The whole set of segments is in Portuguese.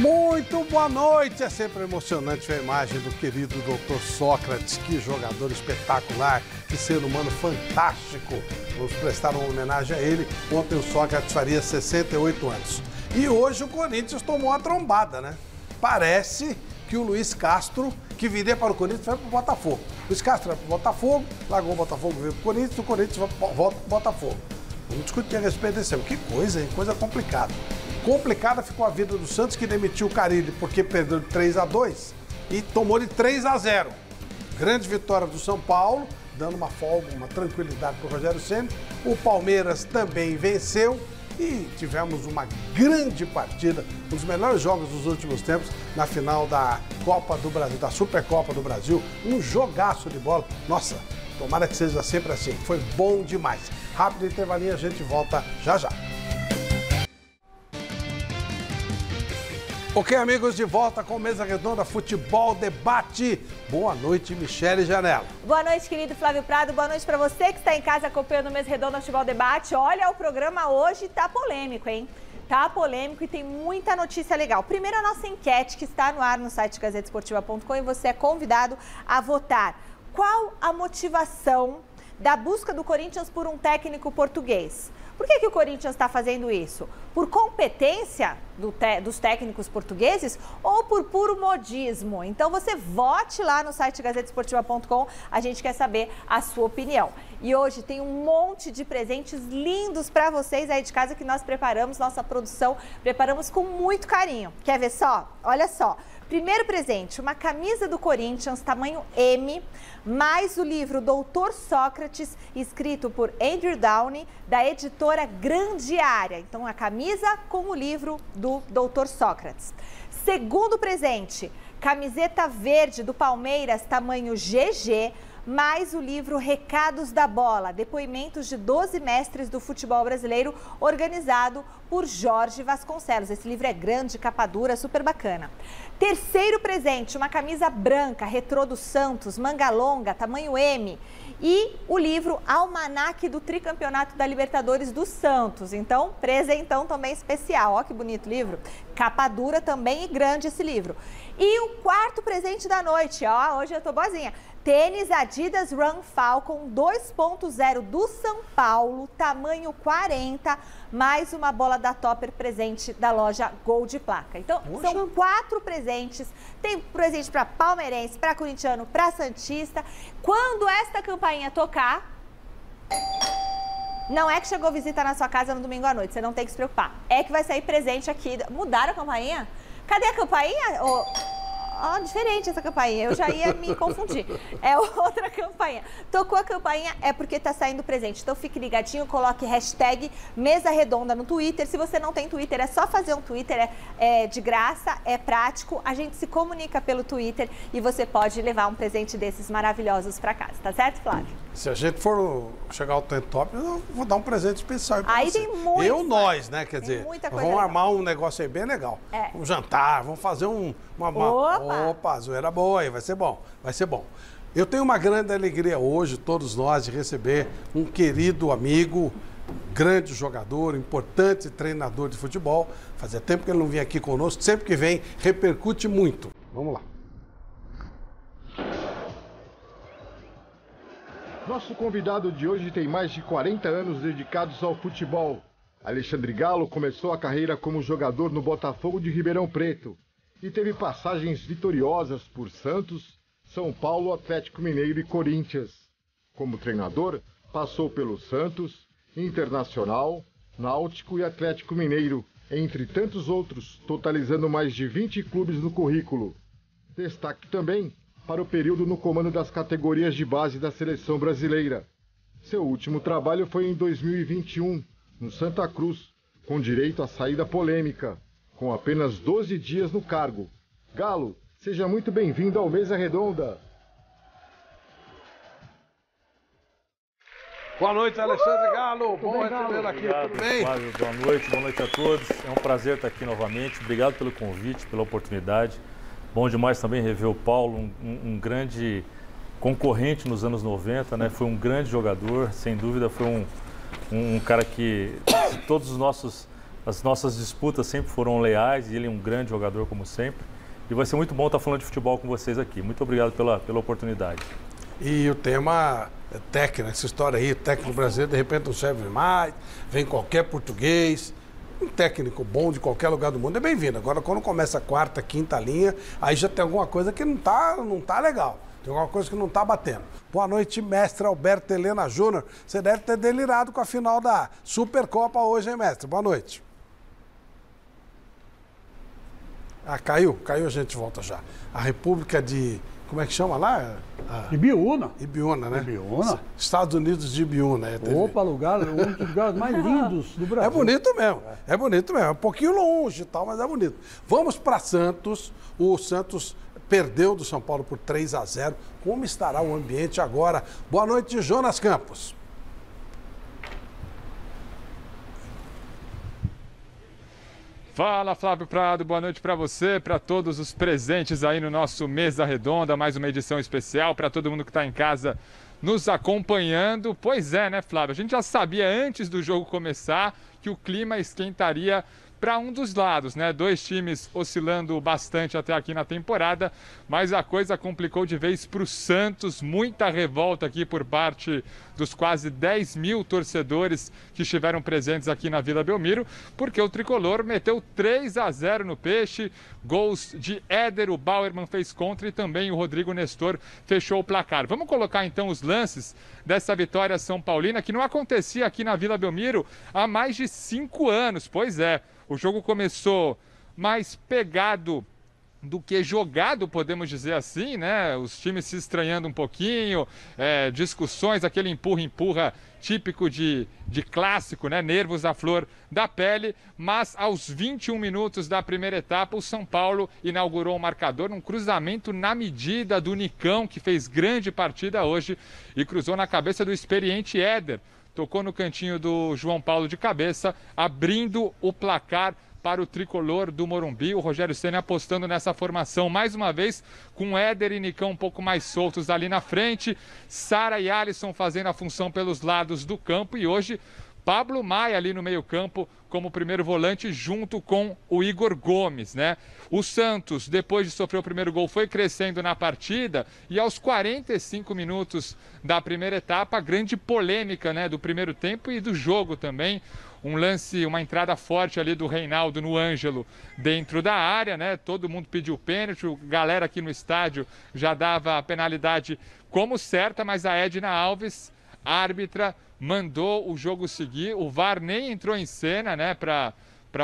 Muito boa noite! É sempre emocionante ver a imagem do querido Dr. Sócrates, que jogador espetacular, que ser humano fantástico. Vamos prestar uma homenagem a ele. Ontem o Sócrates faria 68 anos. E hoje o Corinthians tomou uma trombada, né? Parece que o Luiz Castro, que viria para o Corinthians, foi para o Botafogo. Luiz Castro vai para o Botafogo, largou o Botafogo, veio para o Corinthians volta para o Botafogo. Vamos discutir a respeito desse ano. Que coisa, hein? Coisa complicada. Complicada ficou a vida do Santos, que demitiu o Carille porque perdeu de 3-2 e tomou de 3-0. Grande vitória do São Paulo, dando uma folga, uma tranquilidade para o Rogério Ceni. O Palmeiras também venceu e tivemos uma grande partida, um dos melhores jogos dos últimos tempos, na final da Copa do Brasil, da Supercopa do Brasil. Um jogaço de bola. Nossa, tomara que seja sempre assim. Foi bom demais. Rápido intervalinho, a gente volta já já. Ok, amigos, de volta com Mesa Redonda Futebol Debate. Boa noite, Michele Janela. Boa noite, querido Flávio Prado. Boa noite para você que está em casa acompanhando o Mesa Redonda Futebol Debate. Olha, o programa hoje tá polêmico, hein? Tá polêmico e tem muita notícia legal. Primeiro, a nossa enquete que está no ar no site gazetesportiva.com e você é convidado a votar. Qual a motivação da busca do Corinthians por um técnico português? Por que o Corinthians está fazendo isso? Por competência dos técnicos portugueses ou por puro modismo? Então você vote lá no site gazetesportiva.com, a gente quer saber a sua opinião. E hoje tem um monte de presentes lindos para vocês aí de casa que nós preparamos, nossa produção, preparamos com muito carinho. Quer ver só? Olha só. Primeiro presente, uma camisa do Corinthians, tamanho M, mais o livro Doutor Sócrates, escrito por Andrew Downey, da editora Grande Área. Então, a camisa com o livro do Doutor Sócrates. Segundo presente, camiseta verde do Palmeiras, tamanho GG, mais o livro Recados da Bola, depoimentos de 12 mestres do futebol brasileiro, organizado por Jorge Vasconcelos. Esse livro é grande, capa dura, super bacana. Terceiro presente, uma camisa branca, retrô do Santos, manga longa, tamanho M. E o livro Almanaque do Tricampeonato da Libertadores do Santos. Então, presentão também especial. Ó que bonito livro. Capa dura também e grande esse livro. E o quarto presente da noite, ó, hoje eu tô boazinha. Tênis Adidas Run Falcon 2.0 do São Paulo, tamanho 40, mais uma bola da Topper presente da loja Gold Placa. Então, são 4 presentes. Tem presente para palmeirense, para corintiano, para santista. Quando esta campainha tocar, não é que chegou visita na sua casa no domingo à noite, você não tem que se preocupar. É que vai sair presente aqui. Mudaram a campainha? Cadê a campainha? Diferente essa campainha, eu já ia me confundir. É outra campainha. Tocou a campainha, é porque tá saindo presente. Então fique ligadinho, coloque hashtag Mesa Redonda no Twitter. Se você não tem Twitter, é só fazer um Twitter, é de graça, é prático. A gente se comunica pelo Twitter e você pode levar um presente desses maravilhosos para casa, tá certo, Flávio? Se a gente for chegar ao Trend Top, eu vou dar um presente especial pra aí você. Tem muito. Nós, né? Quer dizer, vamos armar um negócio aí bem legal. Um jantar, vamos fazer Opa, zoeira boa aí, vai ser bom, vai ser bom. Eu tenho uma grande alegria hoje, todos nós, de receber um querido amigo, grande jogador, importante treinador de futebol. Fazia tempo que ele não vinha aqui conosco, sempre que vem, repercute muito. Vamos lá. Nosso convidado de hoje tem mais de 40 anos dedicados ao futebol. Alexandre Galo começou a carreira como jogador no Botafogo de Ribeirão Preto e teve passagens vitoriosas por Santos, São Paulo, Atlético Mineiro e Corinthians. Como treinador, passou pelo Santos, Internacional, Náutico e Atlético Mineiro, entre tantos outros, totalizando mais de 20 clubes no currículo. Destaque também para o período no comando das categorias de base da seleção brasileira. Seu último trabalho foi em 2021, no Santa Cruz, com direito à saída polêmica, com apenas 12 dias no cargo. Galo, seja muito bem-vindo ao Mesa Redonda. Boa noite, Alexandre Galo. Bom recebê-lo aqui, Obrigado, tudo bem? Flávio, boa noite a todos. É um prazer estar aqui novamente. Obrigado pelo convite, pela oportunidade. Bom demais também rever o Paulo, um grande concorrente nos anos 90, né? Foi um grande jogador, sem dúvida foi um cara que todos os nossos As nossas disputas sempre foram leais e ele é um grande jogador, como sempre. E vai ser muito bom estar falando de futebol com vocês aqui. Muito obrigado pela oportunidade. E o tema é técnico, essa história aí, técnico brasileiro, de repente não serve mais, vem qualquer português. Um técnico bom de qualquer lugar do mundo é bem-vindo. Agora, quando começa a quarta, quinta linha, aí já tem alguma coisa que não tá legal. Tem alguma coisa que não tá batendo. Boa noite, mestre Alberto Helena Júnior. Você deve ter delirado com a final da Supercopa hoje, hein, mestre? Boa noite. Ah, caiu, a gente volta já. A República de... Como é que chama lá? Ibiúna. Ibiúna, né? Ibiúna. Estados Unidos de Ibiúna. Opa, lugar, um dos lugares mais lindos do Brasil. É bonito mesmo, é bonito mesmo. É um pouquinho longe e tal, mas é bonito. Vamos para Santos. O Santos perdeu do São Paulo por 3-0. Como estará o ambiente agora? Boa noite, Jonas Campos. Fala, Flávio Prado, boa noite para você, para todos os presentes aí no nosso Mesa Redonda, mais uma edição especial, para todo mundo que está em casa nos acompanhando. Pois é, né, Flávio? A gente já sabia antes do jogo começar que o clima esquentaria para um dos lados, né? Dois times oscilando bastante até aqui na temporada, mas a coisa complicou de vez para o Santos. Muita revolta aqui por parte dos quase 10 mil torcedores que estiveram presentes aqui na Vila Belmiro, porque o Tricolor meteu 3-0 no Peixe, gols de Éder, o Bauerman fez contra e também o Rodrigo Nestor fechou o placar. Vamos colocar então os lances dessa vitória São Paulina, que não acontecia aqui na Vila Belmiro há mais de 5 anos, pois é. O jogo começou mais pegado do que jogado, podemos dizer assim, né? Os times se estranhando um pouquinho, discussões, aquele empurra-empurra típico de clássico, né? Nervos à flor da pele, mas aos 21 minutos da primeira etapa, o São Paulo inaugurou o marcador num cruzamento na medida do Nicão, que fez grande partida hoje e cruzou na cabeça do experiente Éder. Tocou no cantinho do João Paulo de cabeça, abrindo o placar para o tricolor do Morumbi. O Rogério Ceni apostando nessa formação mais uma vez, com Éder e Nicão um pouco mais soltos ali na frente, Sara e Alisson fazendo a função pelos lados do campo e hoje Pablo Maia ali no meio-campo como primeiro volante junto com o Igor Gomes, né? O Santos, depois de sofrer o primeiro gol, foi crescendo na partida e aos 45 minutos da primeira etapa, grande polêmica, né, do primeiro tempo e do jogo também. Um lance, uma entrada forte ali do Reinaldo no Ângelo dentro da área, né? Todo mundo pediu pênalti, a galera aqui no estádio já dava a penalidade como certa, mas a Edna Alves, árbitra, mandou o jogo seguir. O VAR nem entrou em cena, né, para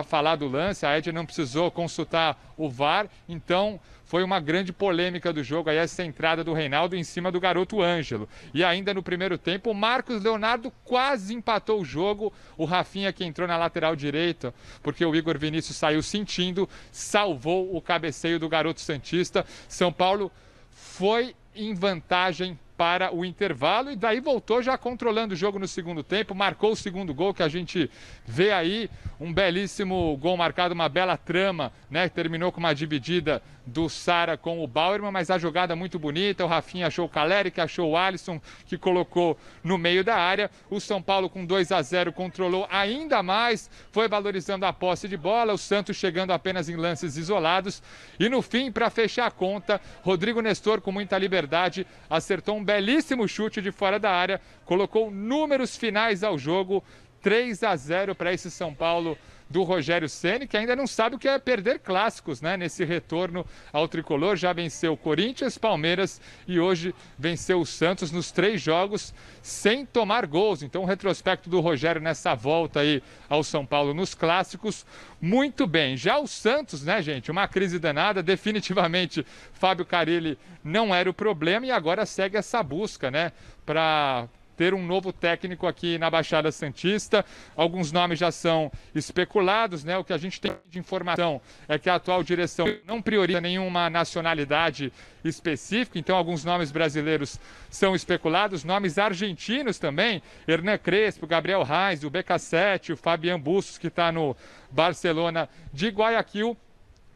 falar do lance. A Edna não precisou consultar o VAR, então foi uma grande polêmica do jogo aí essa entrada do Reinaldo em cima do garoto Ângelo. E ainda no primeiro tempo, o Marcos Leonardo quase empatou o jogo. O Rafinha, que entrou na lateral direita, porque o Igor Vinícius saiu sentindo, salvou o cabeceio do garoto santista. São Paulo foi em vantagem para o intervalo e daí voltou já controlando o jogo no segundo tempo, marcou o segundo gol que a gente vê aí, um belíssimo gol marcado, uma bela trama, né? Terminou com uma dividida do Sara com o Bauerman, mas a jogada muito bonita, o Rafinha achou o Caleri, que achou o Alisson, que colocou no meio da área. O São Paulo com 2-0 controlou ainda mais, foi valorizando a posse de bola, o Santos chegando apenas em lances isolados e no fim, para fechar a conta, Rodrigo Nestor com muita liberdade acertou um belíssimo chute de fora da área, colocou números finais ao jogo, 3-0 para esse São Paulo do Rogério Ceni, que ainda não sabe o que é perder clássicos, né? Nesse retorno ao tricolor, já venceu Corinthians, Palmeiras e hoje venceu o Santos nos 3 jogos sem tomar gols. Então, o retrospecto do Rogério nessa volta aí ao São Paulo nos clássicos, muito bem. Já o Santos, né, gente? Uma crise danada, definitivamente Fábio Carille não era o problema e agora segue essa busca, né? Para ter um novo técnico aqui na Baixada Santista. Alguns nomes já são especulados, né? O que a gente tem de informação é que a atual direção não prioriza nenhuma nacionalidade específica, então alguns nomes brasileiros são especulados, nomes argentinos também, Hernan Crespo, Gabriel Reis, o BK7, o Fabian Bustos, que está no Barcelona de Guayaquil.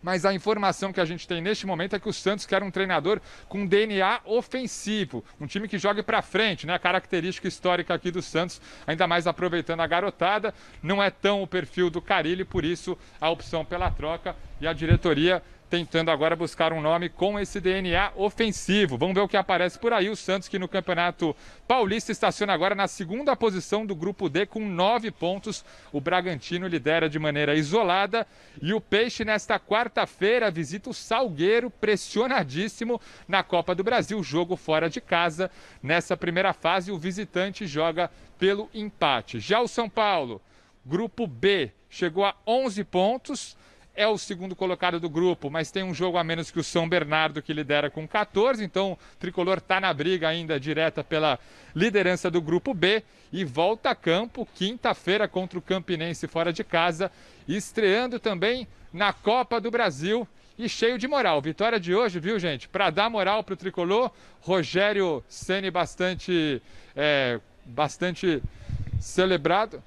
Mas a informação que a gente tem neste momento é que o Santos quer um treinador com DNA ofensivo, um time que jogue para frente, né? A característica histórica aqui do Santos, ainda mais aproveitando a garotada, não é tão o perfil do Carille, por isso a opção pela troca e a diretoria tentando agora buscar um nome com esse DNA ofensivo. Vamos ver o que aparece por aí. O Santos, que no Campeonato Paulista estaciona agora na segunda posição do Grupo D com 9 pontos. O Bragantino lidera de maneira isolada. E o Peixe, nesta quarta-feira, visita o Salgueiro, pressionadíssimo na Copa do Brasil. Jogo fora de casa. Nessa primeira fase, o visitante joga pelo empate. Já o São Paulo, Grupo B, chegou a 11 pontos. É o segundo colocado do grupo, mas tem um jogo a menos que o São Bernardo, que lidera com 14. Então, o Tricolor está na briga ainda direta pela liderança do Grupo B. E volta a campo, quinta-feira, contra o Campinense fora de casa. Estreando também na Copa do Brasil e cheio de moral. Vitória de hoje, viu, gente? Para dar moral para o Tricolor, Rogério Ceni bastante celebrado.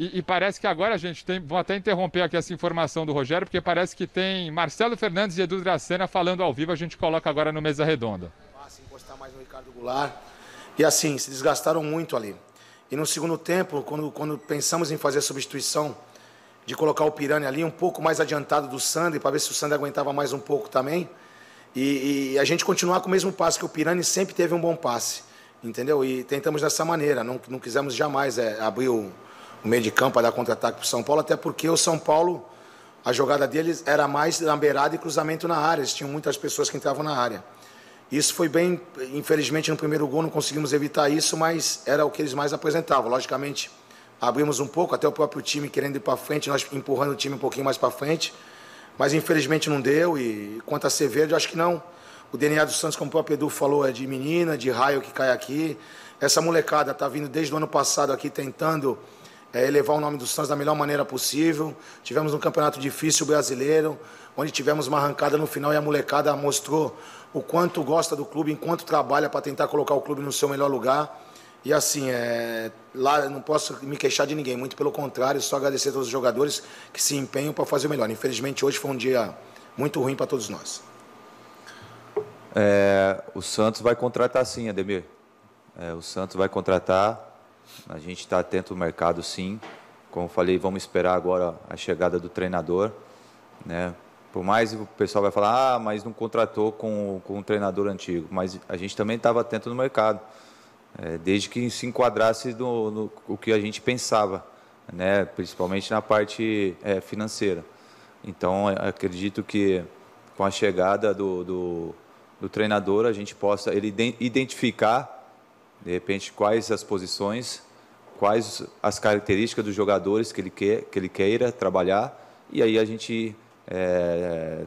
E parece que agora, gente, vou até interromper aqui essa informação do Rogério, porque parece que tem Marcelo Fernandes e Edu Dracena falando ao vivo, a gente coloca agora no Mesa Redonda. Encostar mais no Ricardo Goulart. E assim, se desgastaram muito ali. E no segundo tempo, quando pensamos em fazer a substituição, de colocar o Pirani ali um pouco mais adiantado do Sandri, para ver se o Sandri aguentava mais um pouco também, e a gente continuar com o mesmo passe, que o Pirani sempre teve um bom passe, entendeu? E tentamos dessa maneira, não quisemos jamais abrir o meio de campo para dar contra-ataque para o São Paulo, até porque o São Paulo, a jogada deles era mais na beirada e cruzamento na área, eles tinham muitas pessoas que entravam na área. Isso foi bem, infelizmente no primeiro gol não conseguimos evitar isso, mas era o que eles mais apresentavam. Logicamente, abrimos um pouco, até o próprio time querendo ir para frente, nós empurrando o time um pouquinho mais para frente, mas infelizmente não deu. E quanto a Severo, eu acho que não. O DNA do Santos, como o próprio Edu falou, é de menina, de raio que cai aqui. Essa molecada está vindo desde o ano passado aqui tentando elevar o nome do Santos da melhor maneira possível. Tivemos um campeonato difícil brasileiro, onde tivemos uma arrancada no final e a molecada mostrou o quanto gosta do clube, enquanto trabalha para tentar colocar o clube no seu melhor lugar. E assim, lá eu não posso me queixar de ninguém, muito pelo contrário, só agradecer a todos os jogadores que se empenham para fazer o melhor. Infelizmente hoje foi um dia muito ruim para todos nós. O Santos vai contratar sim, Ademir. O Santos vai contratar. A gente está atento no mercado, sim. Como falei, vamos esperar agora a chegada do treinador, né? Por mais que o pessoal vai falar, mas não contratou com um treinador antigo. Mas a gente também estava atento no mercado, desde que se enquadrasse no que a gente pensava, né? Principalmente na parte financeira. Então, acredito que com a chegada do treinador, a gente possa identificar, de repente, quais as posições, quais as características dos jogadores que ele queira trabalhar, e aí a gente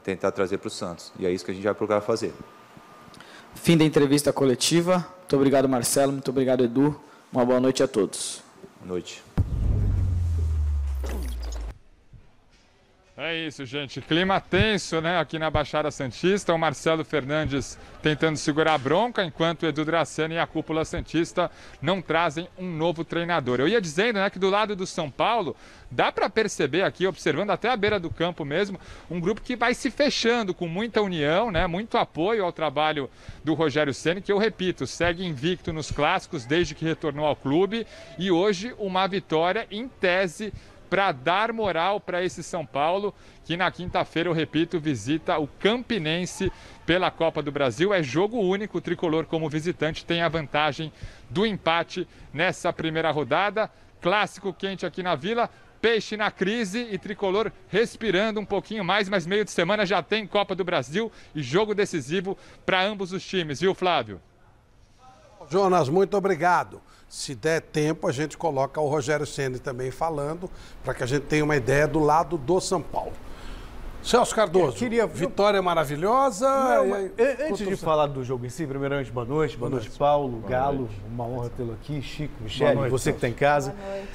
tentar trazer para o Santos. E é isso que a gente vai procurar fazer. Fim da entrevista coletiva. Muito obrigado, Marcelo. Muito obrigado, Edu. Uma boa noite a todos. Boa noite. É isso, gente. Clima tenso, né, aqui na Baixada Santista. O Marcelo Fernandes tentando segurar a bronca, enquanto o Edu Dracena e a cúpula santista não trazem um novo treinador. Eu ia dizendo, né, que do lado do São Paulo, dá para perceber aqui, observando até a beira do campo mesmo, um grupo que vai se fechando com muita união, né, muito apoio ao trabalho do Rogério Ceni, que eu repito, segue invicto nos clássicos desde que retornou ao clube, e hoje uma vitória em tese para dar moral para esse São Paulo, que na quinta-feira, eu repito, visita o Campinense pela Copa do Brasil. É jogo único, o Tricolor como visitante tem a vantagem do empate nessa primeira rodada. Clássico quente aqui na Vila, Peixe na crise e Tricolor respirando um pouquinho mais, mas meio de semana já tem Copa do Brasil e jogo decisivo para ambos os times, viu, Flávio? Jonas, muito obrigado. Se der tempo, a gente coloca o Rogério Ceni também falando, para que a gente tenha uma ideia do lado do São Paulo. Celso Cardoso, vitória maravilhosa. Antes de falar do jogo em si, primeiramente, boa noite, Paulo, boa Galo, noite. Uma honra tê-lo aqui, Chico, Michele, você que está em casa. Boa noite.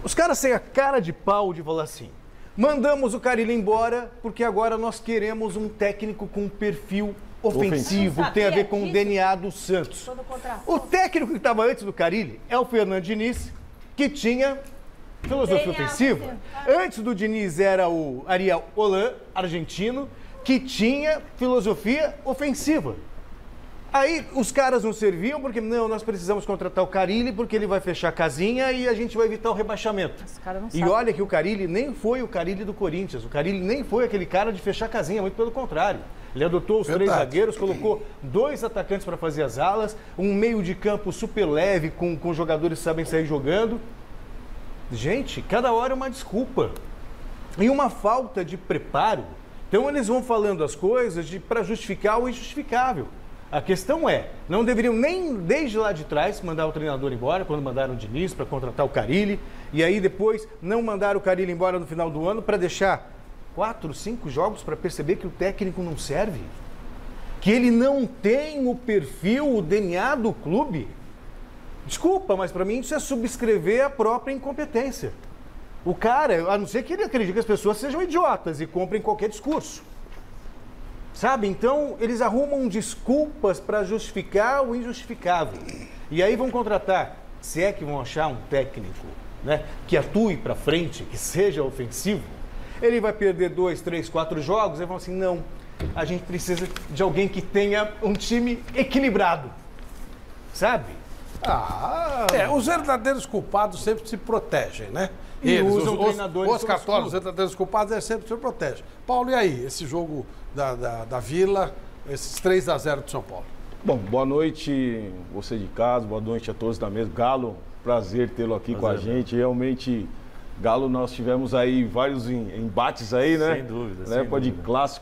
Os caras têm a cara de pau de falar assim, mandamos o Carille embora porque agora nós queremos um técnico com perfil ofensivo, que tem a ver com o DNA do Santos. O técnico que estava antes do Carille é o Fernando Diniz, que tinha Filosofia ofensiva? Antes do Diniz era o Ariel Holan, argentino, que tinha filosofia ofensiva. Aí os caras não serviam porque, não, nós precisamos contratar o Carille porque ele vai fechar a casinha e a gente vai evitar o rebaixamento. E olha que o Carille nem foi o Carille do Corinthians, o Carille nem foi aquele cara de fechar a casinha, muito pelo contrário. Ele adotou os 3 zagueiros, colocou 2 atacantes para fazer as alas, um meio de campo super leve com jogadores que sabem sair jogando. Gente, cada hora é uma desculpa. E uma falta de preparo. Então eles vão falando as coisas para justificar o injustificável. A questão é, não deveriam nem desde lá de trás mandar o treinador embora, quando mandaram o Diniz para contratar o Carille, e aí depois não mandar o Carille embora no final do ano para deixar 4, 5 jogos para perceber que o técnico não serve, que ele não tem o perfil, o DNA do clube. Desculpa, mas para mim isso é subscrever a própria incompetência. O cara, a não ser que ele acredite que as pessoas sejam idiotas e comprem qualquer discurso. Sabe? Então, eles arrumam desculpas para justificar o injustificável. E aí vão contratar, se é que vão achar um técnico, né, que atue para frente, que seja ofensivo, ele vai perder 2, 3, 4 jogos, e vão assim, não, a gente precisa de alguém que tenha um time equilibrado. Sabe? Os verdadeiros culpados sempre se protegem, né? E usam treinadores. Os católicos, os verdadeiros culpados, eles sempre se protegem. Paulo, e aí? Esse jogo da Vila, esses 3-0 do São Paulo? Bom, boa noite, você de casa, boa noite a todos da mesa. Galo, prazer tê-lo aqui com a gente. Realmente, Galo, nós tivemos aí vários embates aí, né? Sem dúvida. Né? Pode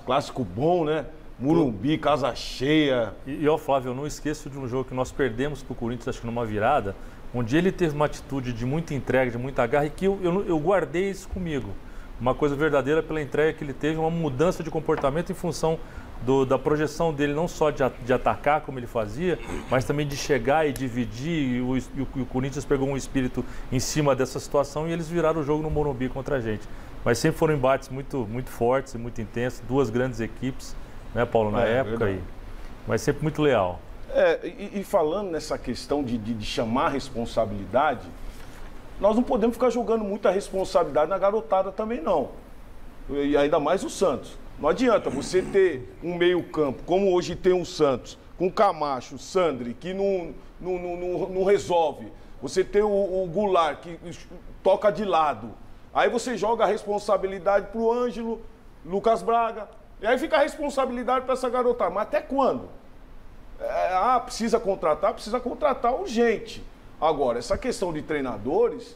clássico bom, né? Morumbi, casa cheia. E ó, Flávio, eu não esqueço de um jogo que nós perdemos para o Corinthians, acho que numa virada, onde ele teve uma atitude de muita entrega, de muita garra, e que eu guardei isso comigo. Uma coisa verdadeira pela entrega que ele teve, uma mudança de comportamento em função da projeção dele, não só de atacar, como ele fazia, mas também de chegar e dividir. E o Corinthians pegou um espírito em cima dessa situação e eles viraram o jogo no Morumbi contra a gente. Mas sempre foram embates muito fortes e muito intensos, 2 grandes equipes, né, Paulo, na época, mas sempre muito leal. E falando nessa questão de chamar a responsabilidade, nós não podemos ficar jogando muita responsabilidade na garotada também, não. E ainda mais o Santos. Não adianta você ter um meio-campo, como hoje tem o Santos, com Camacho, Sandri, que não resolve. Você tem o Goulart, que toca de lado. Aí você joga a responsabilidade para o Ângelo, Lucas Braga. E aí fica a responsabilidade para essa garotada. Mas até quando? Precisa contratar urgente. Agora, essa questão de treinadores,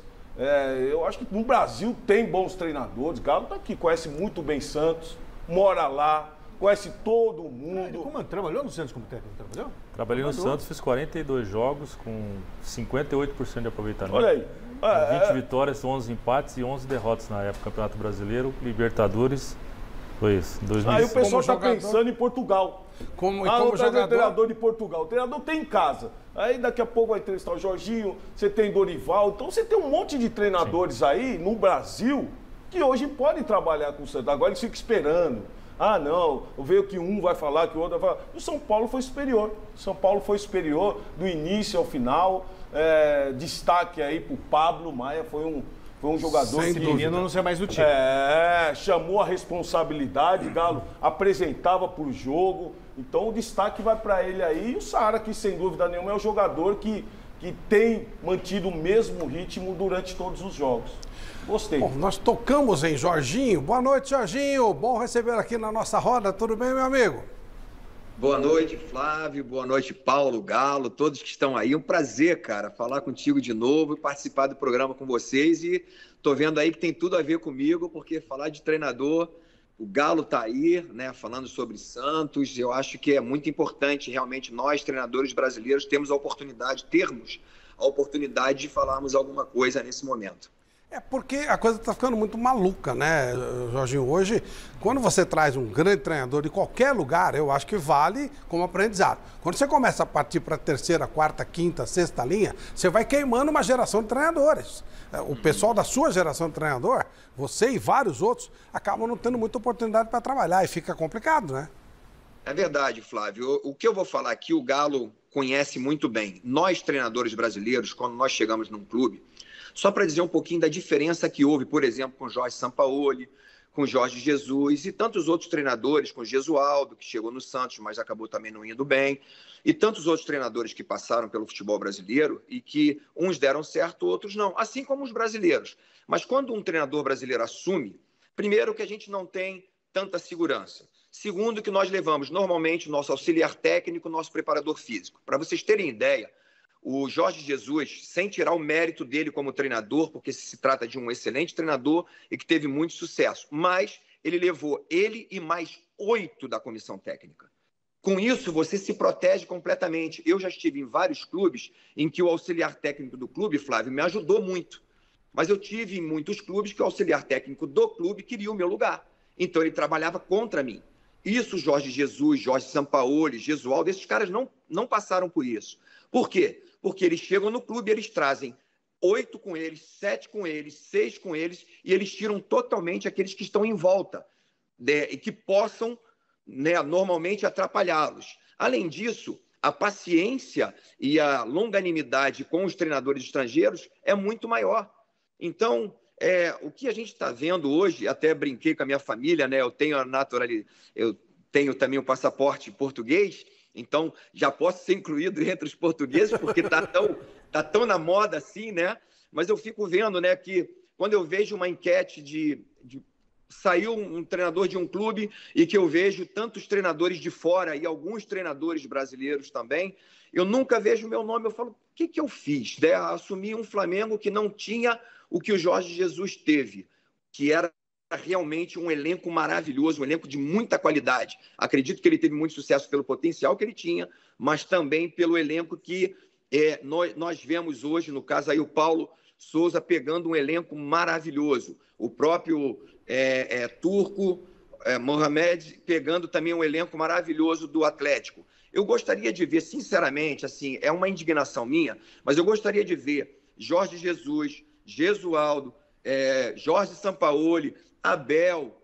eu acho que no Brasil tem bons treinadores. Galo está aqui, conhece muito bem Santos, mora lá, conhece todo mundo. Trabalhou no Santos como técnico? Trabalhei no Santos, fiz 42 jogos com 58% de aproveitamento. Olha aí. 20 vitórias, 11 empates e 11 derrotas na época. Campeonato Brasileiro, Libertadores, foi isso, 2005. Aí o pessoal está pensando em Portugal. Como jogador? Treinador de Portugal. O treinador tem em casa. Aí daqui a pouco vai entrevistar o Jorginho, você tem Dorival. Então você tem um monte de treinadores aí no Brasil que hoje podem trabalhar com o Santos. Agora eles ficam esperando. Não, veio que um vai falar, que o outro vai falar. O São Paulo foi superior. O São Paulo foi superior do início ao final. Destaque aí pro Pablo Maia, foi um jogador que menino não ser mais do time. Chamou a responsabilidade, Galo apresentava pro jogo. Então o destaque vai para ele aí. E o Saara, que sem dúvida nenhuma é o jogador que tem mantido o mesmo ritmo durante todos os jogos. Gostei. Bom, nós tocamos em Jorginho. Boa noite, Jorginho. Bom receber aqui na nossa roda. Tudo bem, meu amigo? Boa noite, Flávio. Boa noite, Paulo, Galo, todos que estão aí. Um prazer, cara, falar contigo de novo e participar do programa com vocês. E tô vendo aí que tem tudo a ver comigo, porque falar de treinador, o Galo tá aí, né, falando sobre Santos. Eu acho que é muito importante, realmente, nós, treinadores brasileiros, termos a oportunidade de falarmos alguma coisa nesse momento. Porque a coisa está ficando muito maluca, né, Jorginho? Hoje, quando você traz um grande treinador de qualquer lugar, eu acho que vale como aprendizado. Quando você começa a partir para a 3ª, 4ª, 5ª, 6ª linha, você vai queimando uma geração de treinadores. O pessoal da sua geração de treinador, você e vários outros, acabam não tendo muita oportunidade para trabalhar e fica complicado, né? É verdade, Flávio. O que eu vou falar aqui, o Galo conhece muito bem. Nós, treinadores brasileiros, quando nós chegamos num clube, Só para dizer um pouquinho da diferença que houve, por exemplo, com Jorge Sampaoli, com Jorge Jesus e tantos outros treinadores, com Gesualdo, que chegou no Santos, mas acabou também não indo bem, e tantos outros treinadores que passaram pelo futebol brasileiro e que uns deram certo, outros não, assim como os brasileiros. Mas quando um treinador brasileiro assume, primeiro que a gente não tem tanta segurança. Segundo, que nós levamos normalmente o nosso auxiliar técnico, o nosso preparador físico. Para vocês terem ideia, o Jorge Jesus, sem tirar o mérito dele como treinador, porque se trata de um excelente treinador e que teve muito sucesso, mas ele levou ele e mais 8 da comissão técnica. Com isso, você se protege completamente. Eu já estive em vários clubes em que o auxiliar técnico do clube, Flávio, me ajudou muito. Mas eu tive em muitos clubes que o auxiliar técnico do clube queria o meu lugar. Então, ele trabalhava contra mim. Isso, Jorge Jesus, Jorge Sampaoli, Gesualdo, esses caras não passaram por isso. Por quê? Porque eles chegam no clube e eles trazem 8 com eles, 7 com eles, 6 com eles, e eles tiram totalmente aqueles que estão em volta, né, e que possam, né, normalmente atrapalhá-los. Além disso, a paciência e a longanimidade com os treinadores estrangeiros é muito maior. Então, o que a gente está vendo hoje, até brinquei com a minha família, né? Eu tenho também o passaporte português, então já posso ser incluído entre os portugueses, porque tá tão na moda assim, né? Mas eu fico vendo, né, que quando eu vejo uma enquete saiu um treinador de um clube e que eu vejo tantos treinadores de fora e alguns treinadores brasileiros também, eu nunca vejo o meu nome, eu falo, o que eu fiz? Né? Assumi um Flamengo que não tinha o que o Jorge Jesus teve, que era realmente um elenco maravilhoso, um elenco de muita qualidade. Acredito que ele teve muito sucesso pelo potencial que ele tinha, mas também pelo elenco que nós vemos hoje, no caso aí o Paulo Souza pegando um elenco maravilhoso, o próprio Turco Mohamed pegando também um elenco maravilhoso do Atlético. Eu gostaria de ver, sinceramente, assim, é uma indignação minha, mas eu gostaria de ver Jorge Jesus, Gesualdo, Jorge Sampaoli, Abel,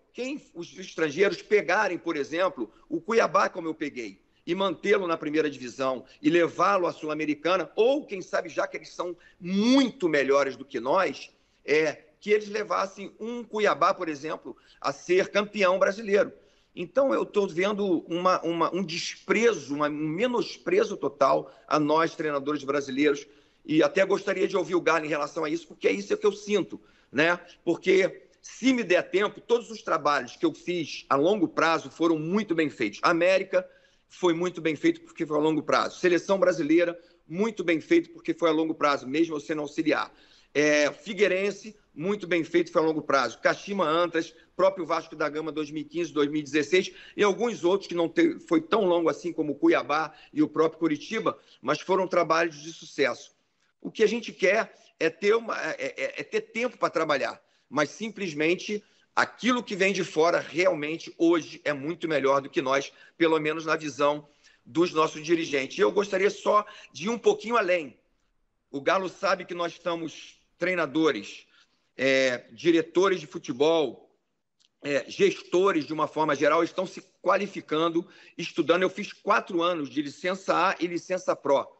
os estrangeiros pegarem, por exemplo, o Cuiabá, como eu peguei, e mantê-lo na primeira divisão e levá-lo à Sul-Americana, ou, quem sabe, já que eles são muito melhores do que nós, que eles levassem um Cuiabá, por exemplo, a ser campeão brasileiro. Então, eu estou vendo um desprezo, um menosprezo total a nós, treinadores brasileiros, e até gostaria de ouvir o Galo em relação a isso, porque é isso que eu sinto, né? Porque, se me der tempo, todos os trabalhos que eu fiz a longo prazo foram muito bem feitos. América foi muito bem feito porque foi a longo prazo. Seleção brasileira, muito bem feito porque foi a longo prazo, mesmo eu sendo auxiliar. Figueirense, muito bem feito, foi a longo prazo. Kashima Antas, próprio Vasco da Gama 2015, 2016 e alguns outros que não foi tão longo assim como o Cuiabá e o próprio Curitiba, mas foram trabalhos de sucesso. O que a gente quer é ter tempo para trabalhar, mas simplesmente aquilo que vem de fora realmente hoje é muito melhor do que nós, pelo menos na visão dos nossos dirigentes. Eu gostaria só de ir um pouquinho além. O Galo sabe que nós estamos treinadores, diretores de futebol, gestores de uma forma geral, estão se qualificando, estudando. Eu fiz 4 anos de licença A e licença Pro.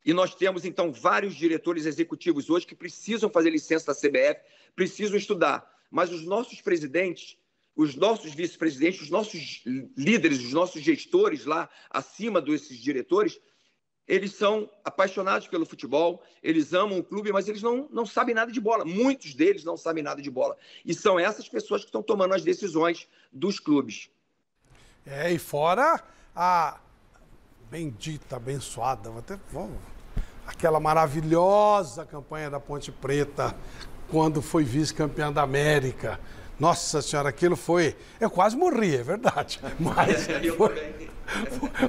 E nós temos, então, vários diretores executivos hoje que precisam fazer licença da CBF, precisam estudar. Mas os nossos presidentes, os nossos vice-presidentes, os nossos líderes, os nossos gestores lá acima desses diretores, eles são apaixonados pelo futebol, eles amam o clube, mas eles não sabem nada de bola. Muitos deles não sabem nada de bola. E são essas pessoas que estão tomando as decisões dos clubes. E fora a bendita, abençoada, aquela maravilhosa campanha da Ponte Preta, quando foi vice-campeã da América. Nossa Senhora, aquilo foi... Eu quase morri, é verdade. Mas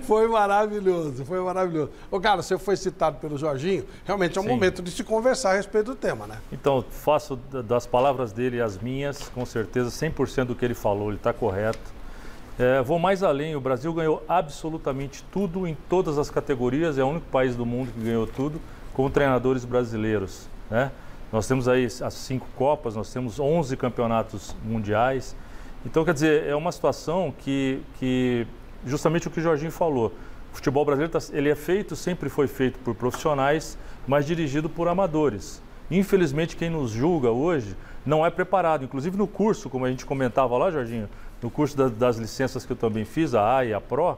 foi maravilhoso, foi maravilhoso. Ô, cara, você foi citado pelo Jorginho, realmente é um momento de se conversar a respeito do tema, né? Então, faço das palavras dele as minhas, com certeza, 100% do que ele falou, ele está correto. Vou mais além, o Brasil ganhou absolutamente tudo em todas as categorias, é o único país do mundo que ganhou tudo com treinadores brasileiros, né? Nós temos aí as 5 Copas, nós temos 11 campeonatos mundiais. Então, quer dizer, é uma situação que justamente o que o Jorginho falou. O futebol brasileiro ele sempre foi feito por profissionais, mas dirigido por amadores. Infelizmente, quem nos julga hoje não é preparado. Inclusive no curso, como a gente comentava lá, Jorginho, no curso das licenças que eu também fiz, a A e a Pro,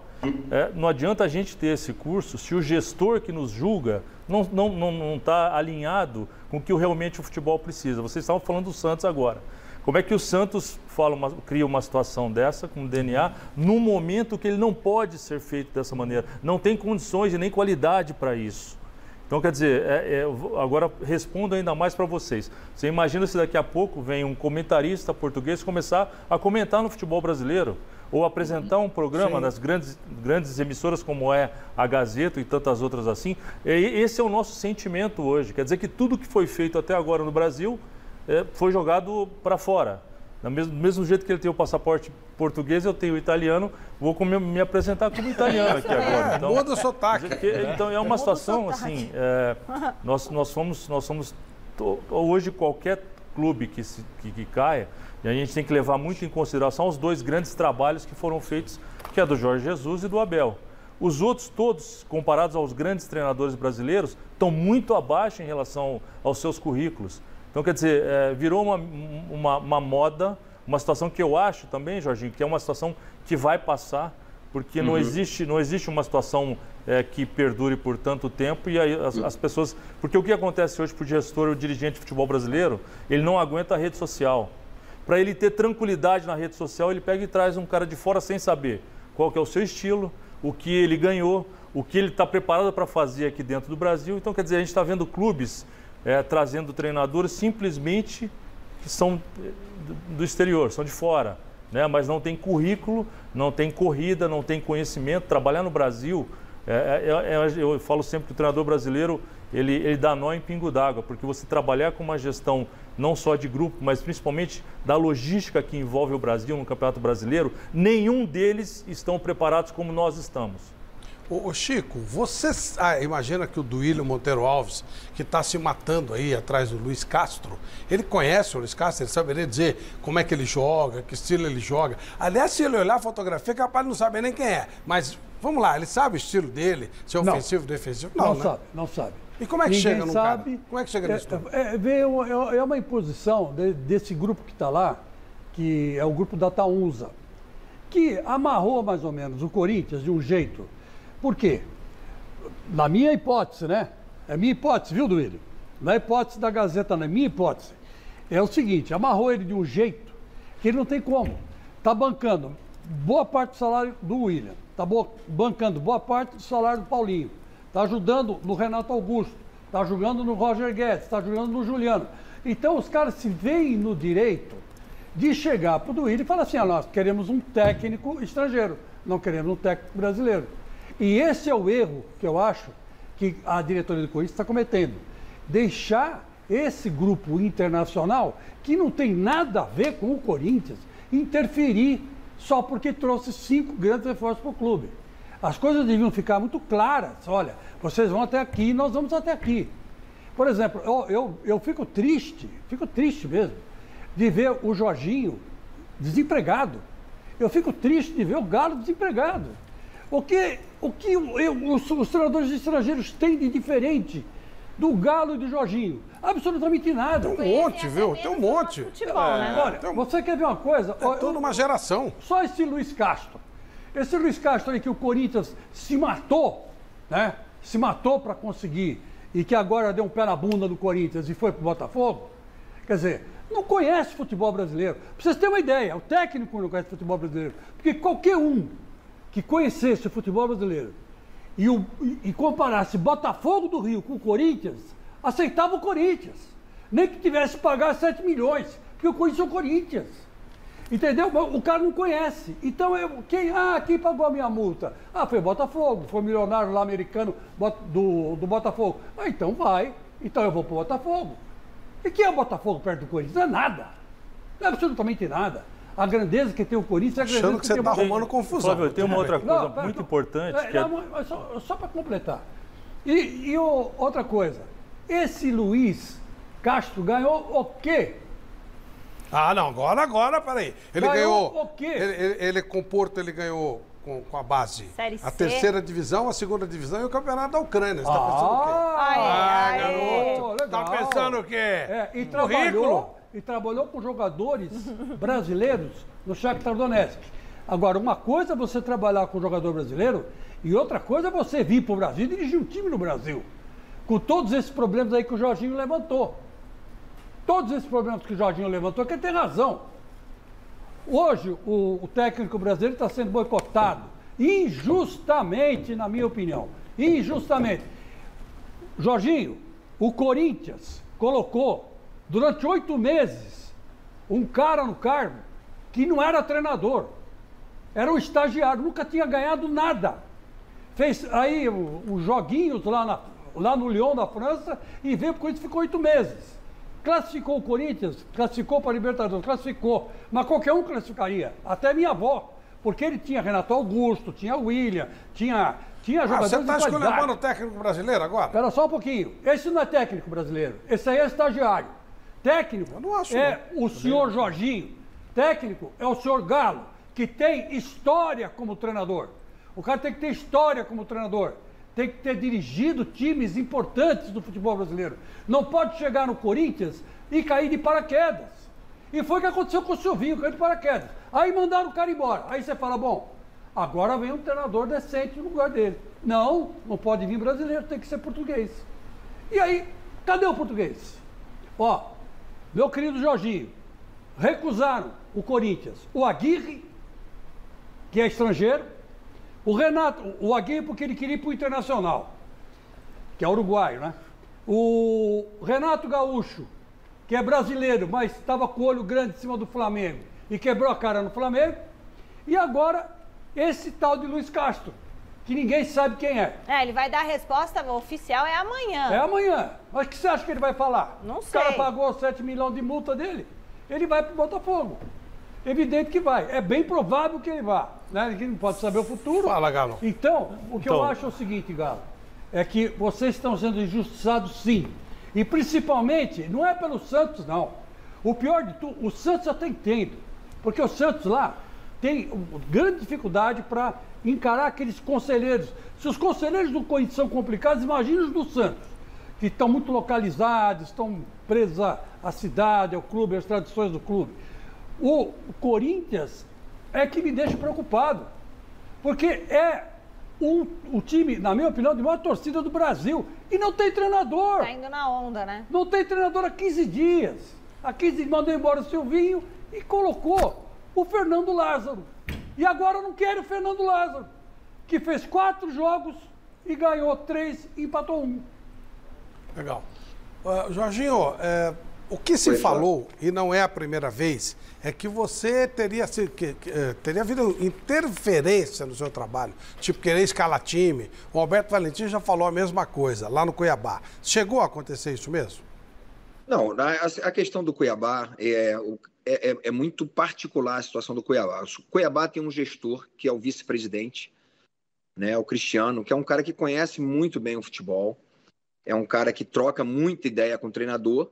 não adianta a gente ter esse curso se o gestor que nos julga não está alinhado com o que realmente o futebol precisa. Vocês estavam falando do Santos agora. Como é que o Santos cria uma situação dessa com o DNA num momento que ele não pode ser feito dessa maneira? Não tem condições e nem qualidade para isso. Então, quer dizer, agora respondo ainda mais para vocês. Você imagina se daqui a pouco vem um comentarista português começar a comentar no futebol brasileiro ou apresentar um programa das grandes emissoras como é a Gazeta e tantas outras assim. Esse é o nosso sentimento hoje. Quer dizer que tudo que foi feito até agora no Brasil foi jogado para fora. Do mesmo jeito que ele tem o passaporte português, eu tenho o italiano, vou me apresentar como italiano aqui agora. Então, muda o sotaque. Então é uma situação assim, nós somos hoje qualquer clube que caia, e a gente tem que levar muito em consideração os dois grandes trabalhos que foram feitos, que é do Jorge Jesus e do Abel. Os outros todos, comparados aos grandes treinadores brasileiros, estão muito abaixo em relação aos seus currículos. Então, quer dizer, virou uma moda, uma situação que eu acho também, Jorginho, que é uma situação que vai passar, porque não existe uma situação que perdure por tanto tempo e aí as pessoas... Porque o que acontece hoje para o gestor, o dirigente de futebol brasileiro, ele não aguenta a rede social. Para ele ter tranquilidade na rede social, ele pega e traz um cara de fora sem saber qual que é o seu estilo, o que ele ganhou, o que ele está preparado para fazer aqui dentro do Brasil. Então, quer dizer, a gente está vendo clubes... trazendo treinadores simplesmente que são do exterior, são de fora, né? Mas não tem currículo, não tem corrida, não tem conhecimento. Trabalhar no Brasil, eu falo sempre que o treinador brasileiro, ele dá nó em pingo d'água, porque você trabalhar com uma gestão não só de grupo, mas principalmente da logística que envolve o Brasil no Campeonato Brasileiro, nenhum deles estão preparados como nós estamos. Ô Chico, você imagina que o Duílio Monteiro Alves, que está se matando aí atrás do Luiz Castro, ele conhece o Luiz Castro, ele saberia dizer como é que ele joga, que estilo ele joga. Aliás, se ele olhar a fotografia, é capaz de não saber nem quem é. Mas, vamos lá, ele sabe o estilo dele, se é ofensivo, defensivo? Não, né? Não sabe. E como é que Ninguém chega no sabe, cara? Como é que chega nisso tudo? É uma imposição desse grupo que está lá, que é o grupo da Taunza, que amarrou mais ou menos o Corinthians de um jeito. Por quê? Na minha hipótese, né? É minha hipótese, viu, Duílio? Na hipótese da Gazeta, na minha hipótese. É o seguinte, amarrou ele de um jeito que ele não tem como. Está bancando boa parte do salário do William. Está bancando boa parte do salário do Paulinho. Está ajudando no Renato Augusto. Está jogando no Roger Guedes. Está jogando no Juliano. Então, os caras se veem no direito de chegar para o Duílio e falar assim, nós queremos um técnico estrangeiro, não queremos um técnico brasileiro. E esse é o erro que eu acho que a diretoria do Corinthians está cometendo. Deixar esse grupo internacional, que não tem nada a ver com o Corinthians, interferir só porque trouxe 5 grandes reforços para o clube. As coisas deviam ficar muito claras. Olha, vocês vão até aqui, nós vamos até aqui. Por exemplo, eu fico triste mesmo, de ver o Jorginho desempregado. Eu fico triste de ver o Galo desempregado. O que os treinadores estrangeiros têm de diferente do Galo e do Jorginho? Absolutamente nada. Tem um monte, viu? Tem um monte. Futebol, né? Olha, você quer ver uma coisa? É toda uma geração. Só esse Luiz Castro. Esse Luiz Castro aí que o Corinthians se matou, né? Se matou para conseguir e que agora deu um pé na bunda do Corinthians e foi pro Botafogo. Quer dizer, não conhece futebol brasileiro. Pra vocês terem uma ideia, o técnico não conhece futebol brasileiro. Porque qualquer um que conhecesse o futebol brasileiro e comparasse Botafogo do Rio com o Corinthians, aceitava o Corinthians. Nem que tivesse que pagar 7 milhões, porque o Corinthians é o Corinthians. Entendeu? O cara não conhece. Então, quem pagou a minha multa? Foi o Botafogo, foi o milionário lá americano do Botafogo. Então vai. Então eu vou pro Botafogo. E que é o Botafogo perto do Corinthians? Não é nada. Não é absolutamente nada. A grandeza que tem o Corinthians é a grandeza Achando que você está arrumando confusão. Flávio, tem uma outra coisa muito importante. Só para completar. Outra coisa. Esse Luiz Castro ganhou o quê? Não, agora, peraí. Ele ganhou o quê? Ele com o Porto, ele ganhou com a base? Série A C. terceira divisão, a segunda divisão e o campeonato da Ucrânia. Você tá pensando o quê? Garoto, legal. Tá pensando o quê? E trabalhou com jogadores brasileiros no Shakhtar Donetsk. Agora, uma coisa é você trabalhar com jogador brasileiro e outra coisa é você vir para o Brasil e dirigir um time no Brasil. Com todos esses problemas aí que o Jorginho levantou. Todos esses problemas que o Jorginho levantou, que ele tem razão. Hoje, o técnico brasileiro está sendo boicotado. Injustamente, na minha opinião. Injustamente. Jorginho, o Corinthians colocou, durante 8 meses, um cara no cargo que não era treinador. Era um estagiário, nunca tinha ganhado nada. Fez aí os joguinhos lá no Lyon, na França, e veio para o Corinthians, ficou 8 meses. Classificou o Corinthians, classificou para a Libertadores, classificou. Mas qualquer um classificaria, até minha avó. Porque ele tinha Renato Augusto, tinha William, tinha jogadores você está escolhendo o técnico brasileiro agora? Espera só um pouquinho. Esse não é técnico brasileiro, esse aí é estagiário. Técnico o senhor Jorginho. Técnico é o senhor Galo, que tem história como treinador. O cara tem que ter história como treinador. Tem que ter dirigido times importantes do futebol brasileiro. Não pode chegar no Corinthians e cair de paraquedas. E foi o que aconteceu com o Silvinho, caiu de paraquedas. Aí mandaram o cara embora. Aí você fala, bom, agora vem um treinador decente no lugar dele. Não pode vir brasileiro, tem que ser português. E aí, cadê o português? Ó, meu querido Jorginho, recusaram o Corinthians, o Aguirre, que é estrangeiro, o Renato, o Aguirre porque ele queria ir para o Internacional, que é uruguaio, né? O Renato Gaúcho, que é brasileiro, mas estava com o olho grande em cima do Flamengo e quebrou a cara no Flamengo. E agora, esse tal de Luiz Castro, que ninguém sabe quem é. Ele vai dar a resposta oficial, é amanhã. É amanhã. Mas o que você acha que ele vai falar? Não sei. O cara pagou 7 milhões de multa dele, ele vai para o Botafogo. Evidente que vai. É bem provável que ele vá. Né? Ninguém não pode saber o futuro. Fala, Galo. Então, o que eu acho é o seguinte, Galo, é que vocês estão sendo injustiçados, sim. E principalmente, não é pelo Santos, não. O pior de tudo, o Santos já tem tempo. Porque o Santos lá tem grande dificuldade para encarar aqueles conselheiros. Se os conselheiros do Corinthians são complicados, imagina os do Santos, que estão muito localizados, estão presos à cidade, ao clube, às tradições do clube. O Corinthians é que me deixa preocupado, porque é o time, na minha opinião, de maior torcida do Brasil, e não tem treinador. Tá indo na onda, né? Não tem treinador há 15 dias. Há 15 dias mandou embora o Silvinho e colocou o Fernando Lázaro. E agora não quer o Fernando Lázaro, que fez 4 jogos e ganhou 3 e empatou 1. Legal. Jorginho, o que se falou, e não é a primeira vez, é que você teria havido interferência no seu trabalho, tipo querer escalar time. O Alberto Valentim já falou a mesma coisa lá no Cuiabá. Chegou a acontecer isso mesmo? Não, a questão do Cuiabá é muito particular a situação do Cuiabá. O Cuiabá tem um gestor que é o vice-presidente, né, o Cristiano, que é um cara que conhece muito bem o futebol, é um cara que troca muita ideia com o treinador,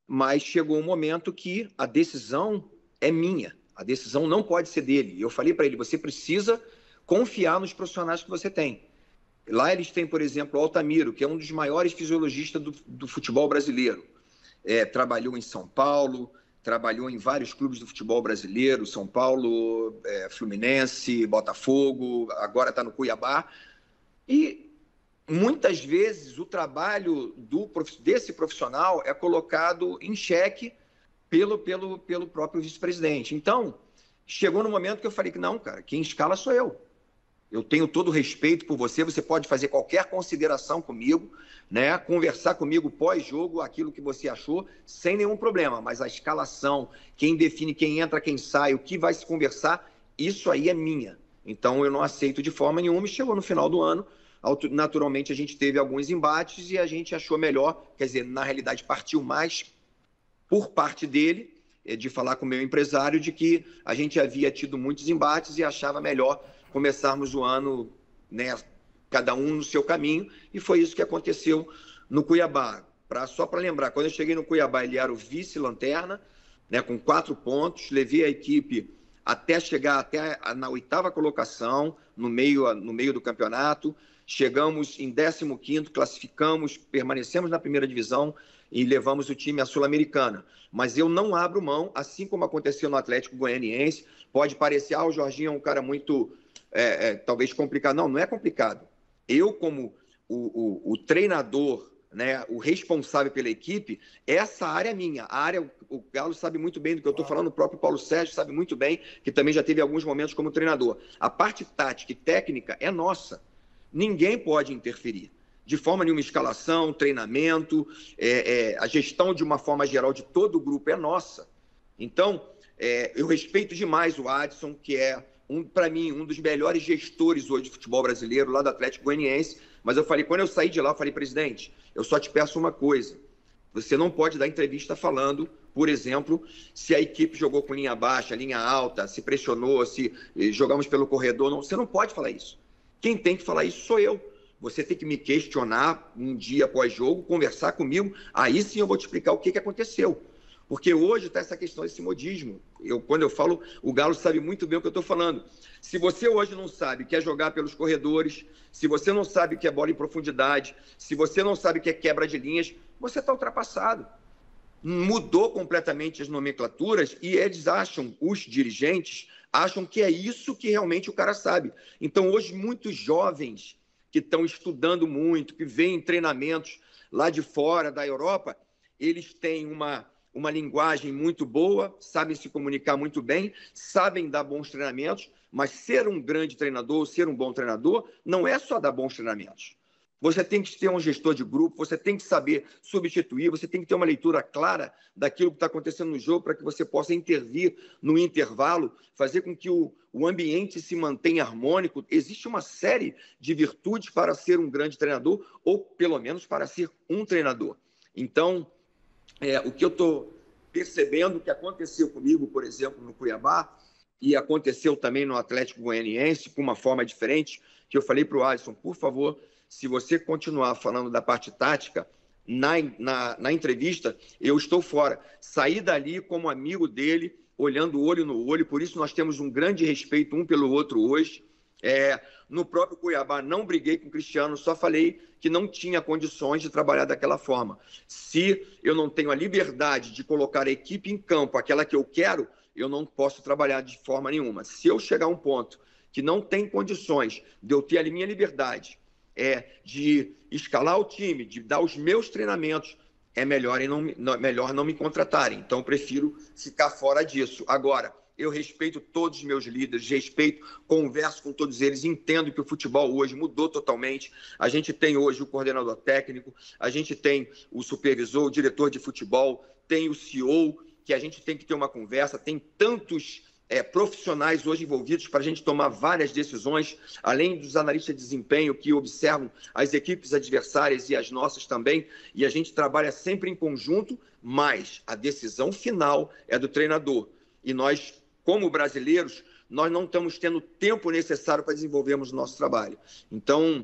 mas chegou um momento que a decisão é minha, a decisão não pode ser dele. E eu falei para ele, você precisa confiar nos profissionais que você tem. Lá eles têm, por exemplo, o Altamiro, que é um dos maiores fisiologistas do futebol brasileiro. Trabalhou em São Paulo, trabalhou em vários clubes do futebol brasileiro, São Paulo, Fluminense, Botafogo, agora está no Cuiabá. E muitas vezes o trabalho desse profissional é colocado em xeque pelo próprio vice-presidente. Então, chegou no momento que eu falei que não, cara, quem escala sou eu. Eu tenho todo o respeito por você, você pode fazer qualquer consideração comigo, né? Conversar comigo pós-jogo, aquilo que você achou, sem nenhum problema. Mas a escalação, quem define quem entra, quem sai, o que vai se conversar, isso aí é minha. Então eu não aceito de forma nenhuma e chegou no final do ano. Naturalmente a gente teve alguns embates e a gente achou melhor, quer dizer, na realidade partiu mais por parte dele, de falar com o meu empresário, de que a gente havia tido muitos embates e achava melhor começarmos o ano, né, cada um no seu caminho, e foi isso que aconteceu no Cuiabá. Só para lembrar, quando eu cheguei no Cuiabá, ele era o vice-lanterna, né, com 4 pontos, levei a equipe até chegar na 8ª colocação, no meio do campeonato. Chegamos em 15º, classificamos, permanecemos na primeira divisão e levamos o time à Sul-Americana. Mas eu não abro mão, assim como aconteceu no Atlético Goianiense. Pode parecer, o Jorginho é um cara muito, talvez complicado. Não é complicado. Eu, como o treinador, né, o responsável pela equipe, essa área é minha. A área, o Galo sabe muito bem do que eu estou falando, o próprio Paulo Sérgio sabe muito bem, que também já teve alguns momentos como treinador. A parte tática e técnica é nossa. Ninguém pode interferir. De forma nenhuma, escalação, treinamento, a gestão de uma forma geral de todo o grupo é nossa. Então, eu respeito demais o Adson, que é, para mim, um dos melhores gestores hoje de futebol brasileiro, lá do Atlético Goianiense. Mas eu falei, quando eu saí de lá, eu falei, presidente, eu só te peço uma coisa. Você não pode dar entrevista falando, por exemplo, se a equipe jogou com linha baixa, linha alta, se pressionou, se jogamos pelo corredor. Não, você não pode falar isso. Quem tem que falar isso sou eu. Você tem que me questionar um dia após jogo, conversar comigo, aí sim eu vou te explicar o que aconteceu. Porque hoje está essa questão desse modismo. Quando eu falo, o Galo sabe muito bem o que eu estou falando. Se você hoje não sabe o que é jogar pelos corredores, se você não sabe o que é bola em profundidade, se você não sabe o que é quebra de linhas, você está ultrapassado. Mudou completamente as nomenclaturas e eles acham, os dirigentes, acham que é isso que realmente o cara sabe. Então, hoje, muitos jovens que estão estudando muito, que vêm em treinamentos lá de fora, da Europa, eles têm uma linguagem muito boa, sabem se comunicar muito bem, sabem dar bons treinamentos, mas ser um grande treinador, ser um bom treinador, não é só dar bons treinamentos. Você tem que ter um gestor de grupo, você tem que saber substituir, você tem que ter uma leitura clara daquilo que está acontecendo no jogo para que você possa intervir no intervalo, fazer com que o ambiente se mantenha harmônico. Existe uma série de virtudes para ser um grande treinador, ou pelo menos para ser um treinador. Então, o que eu estou percebendo que aconteceu comigo, por exemplo, no Cuiabá, e aconteceu também no Atlético Goianiense, com uma forma diferente, que eu falei para o Alisson, por favor, se você continuar falando da parte tática, na entrevista, eu estou fora. Saí dali como amigo dele, olhando olho no olho, por isso nós temos um grande respeito um pelo outro hoje. No próprio Cuiabá, não briguei com o Cristiano, só falei que não tinha condições de trabalhar daquela forma. Se eu não tenho a liberdade de colocar a equipe em campo, aquela que eu quero, eu não posso trabalhar de forma nenhuma. Se eu chegar a um ponto que não tem condições de eu ter a minha liberdade, de escalar o time, de dar os meus treinamentos, é melhor não me contratarem. Então, eu prefiro ficar fora disso. Agora, eu respeito todos os meus líderes, converso com todos eles, entendo que o futebol hoje mudou totalmente. A gente tem hoje o coordenador técnico, a gente tem o supervisor, o diretor de futebol, tem o CEO, que a gente tem que ter uma conversa, tem tantos profissionais hoje envolvidos para a gente tomar várias decisões, além dos analistas de desempenho que observam as equipes adversárias e as nossas também, e a gente trabalha sempre em conjunto, mas a decisão final é do treinador. E nós, como brasileiros, nós não estamos tendo o tempo necessário para desenvolvermos o nosso trabalho. Então,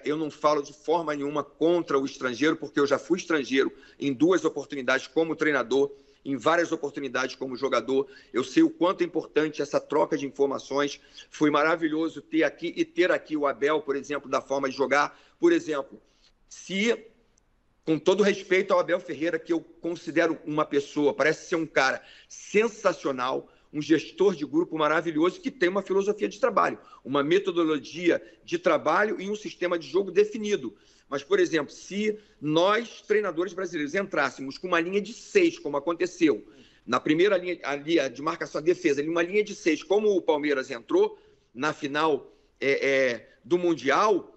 eu não falo de forma nenhuma contra o estrangeiro, porque eu já fui estrangeiro em 2 oportunidades como treinador, em várias oportunidades como jogador. Eu sei o quanto é importante essa troca de informações. Foi maravilhoso ter aqui o Abel, por exemplo, da forma de jogar. Por exemplo, com todo respeito ao Abel Ferreira, que eu considero uma pessoa, parece ser um cara sensacional, um gestor de grupo maravilhoso que tem uma filosofia de trabalho, uma metodologia de trabalho e um sistema de jogo definido. Mas, por exemplo, se nós, treinadores brasileiros, entrássemos com uma linha de 6, como aconteceu, na primeira linha de marcação defesa, uma linha de 6, como o Palmeiras entrou na final do Mundial,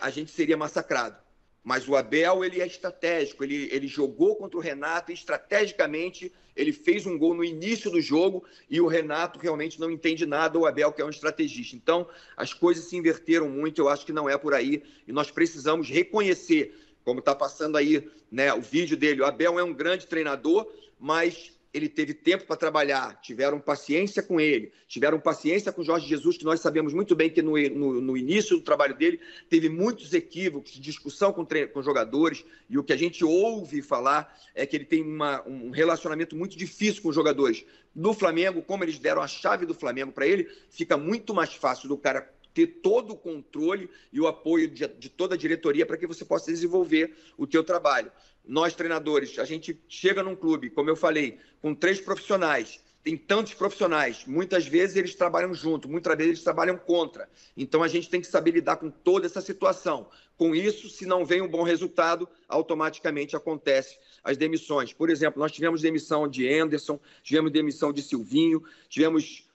a gente seria massacrado. Mas o Abel, ele é estratégico, ele jogou contra o Renato e estrategicamente ele fez um gol no início do jogo e o Renato realmente não entende nada, o Abel que é um estrategista. Então, as coisas se inverteram muito, eu acho que não é por aí e nós precisamos reconhecer, como está passando aí, né, o vídeo dele, o Abel é um grande treinador, mas ele teve tempo para trabalhar, tiveram paciência com ele, tiveram paciência com o Jorge Jesus, que nós sabemos muito bem que no início do trabalho dele teve muitos equívocos, discussão com jogadores, e o que a gente ouve falar é que ele tem um relacionamento muito difícil com os jogadores. No Flamengo, como eles deram a chave do Flamengo para ele, fica muito mais fácil do cara ter todo o controle e o apoio de toda a diretoria para que você possa desenvolver o teu trabalho. Nós, treinadores, a gente chega num clube, como eu falei, com 3 profissionais, tem tantos profissionais, muitas vezes eles trabalham junto, muitas vezes eles trabalham contra. Então, a gente tem que saber lidar com toda essa situação. Com isso, se não vem um bom resultado, automaticamente acontece as demissões. Por exemplo, nós tivemos demissão de Anderson, tivemos demissão de Silvinho,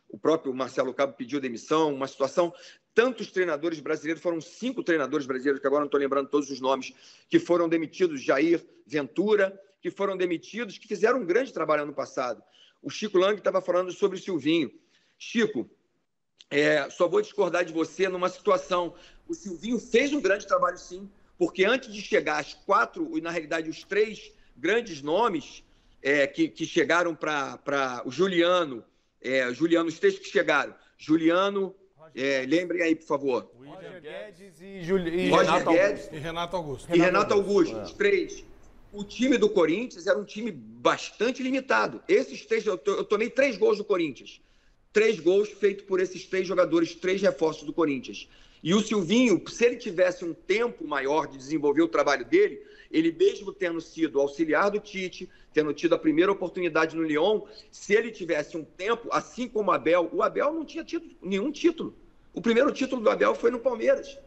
o próprio Marcelo Cabo pediu demissão, uma situação. Tantos treinadores brasileiros, foram 5 treinadores brasileiros, que agora não estou lembrando todos os nomes, que foram demitidos, Jair Ventura, que foram demitidos, que fizeram um grande trabalho ano passado. O Chico Lang estava falando sobre o Silvinho. Chico, só vou discordar de você numa situação. O Silvinho fez um grande trabalho, sim, porque antes de chegar às 4, e na realidade os 3 grandes nomes que chegaram para o Juliano, os 3 que chegaram, Juliano... lembrem aí, por favor. Roger Guedes e Renato Augusto. E Renato Augusto, os 3. O time do Corinthians era um time bastante limitado. Esses 3, eu tomei 3 gols do Corinthians. 3 gols feitos por esses 3 jogadores, 3 reforços do Corinthians. E o Silvinho, se ele tivesse um tempo maior de desenvolver o trabalho dele, ele mesmo tendo sido auxiliar do Tite, tendo tido a primeira oportunidade no Lyon, se ele tivesse um tempo, assim como o Abel não tinha tido nenhum título. O primeiro título do Abel foi no Palmeiras.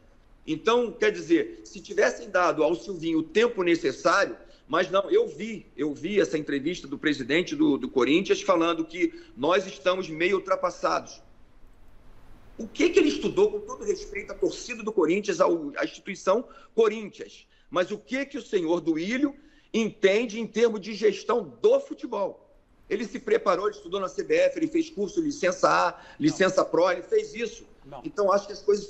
Então, quer dizer, se tivessem dado ao Silvinho o tempo necessário, mas não, eu vi essa entrevista do presidente do Corinthians falando que nós estamos meio ultrapassados. O que ele estudou, com todo respeito à torcida do Corinthians, à instituição Corinthians? Mas o que o senhor Duílio entende em termos de gestão do futebol? Ele se preparou, ele estudou na CBF, ele fez curso licença A, licença Pro, ele fez isso. Não. Então, acho que as coisas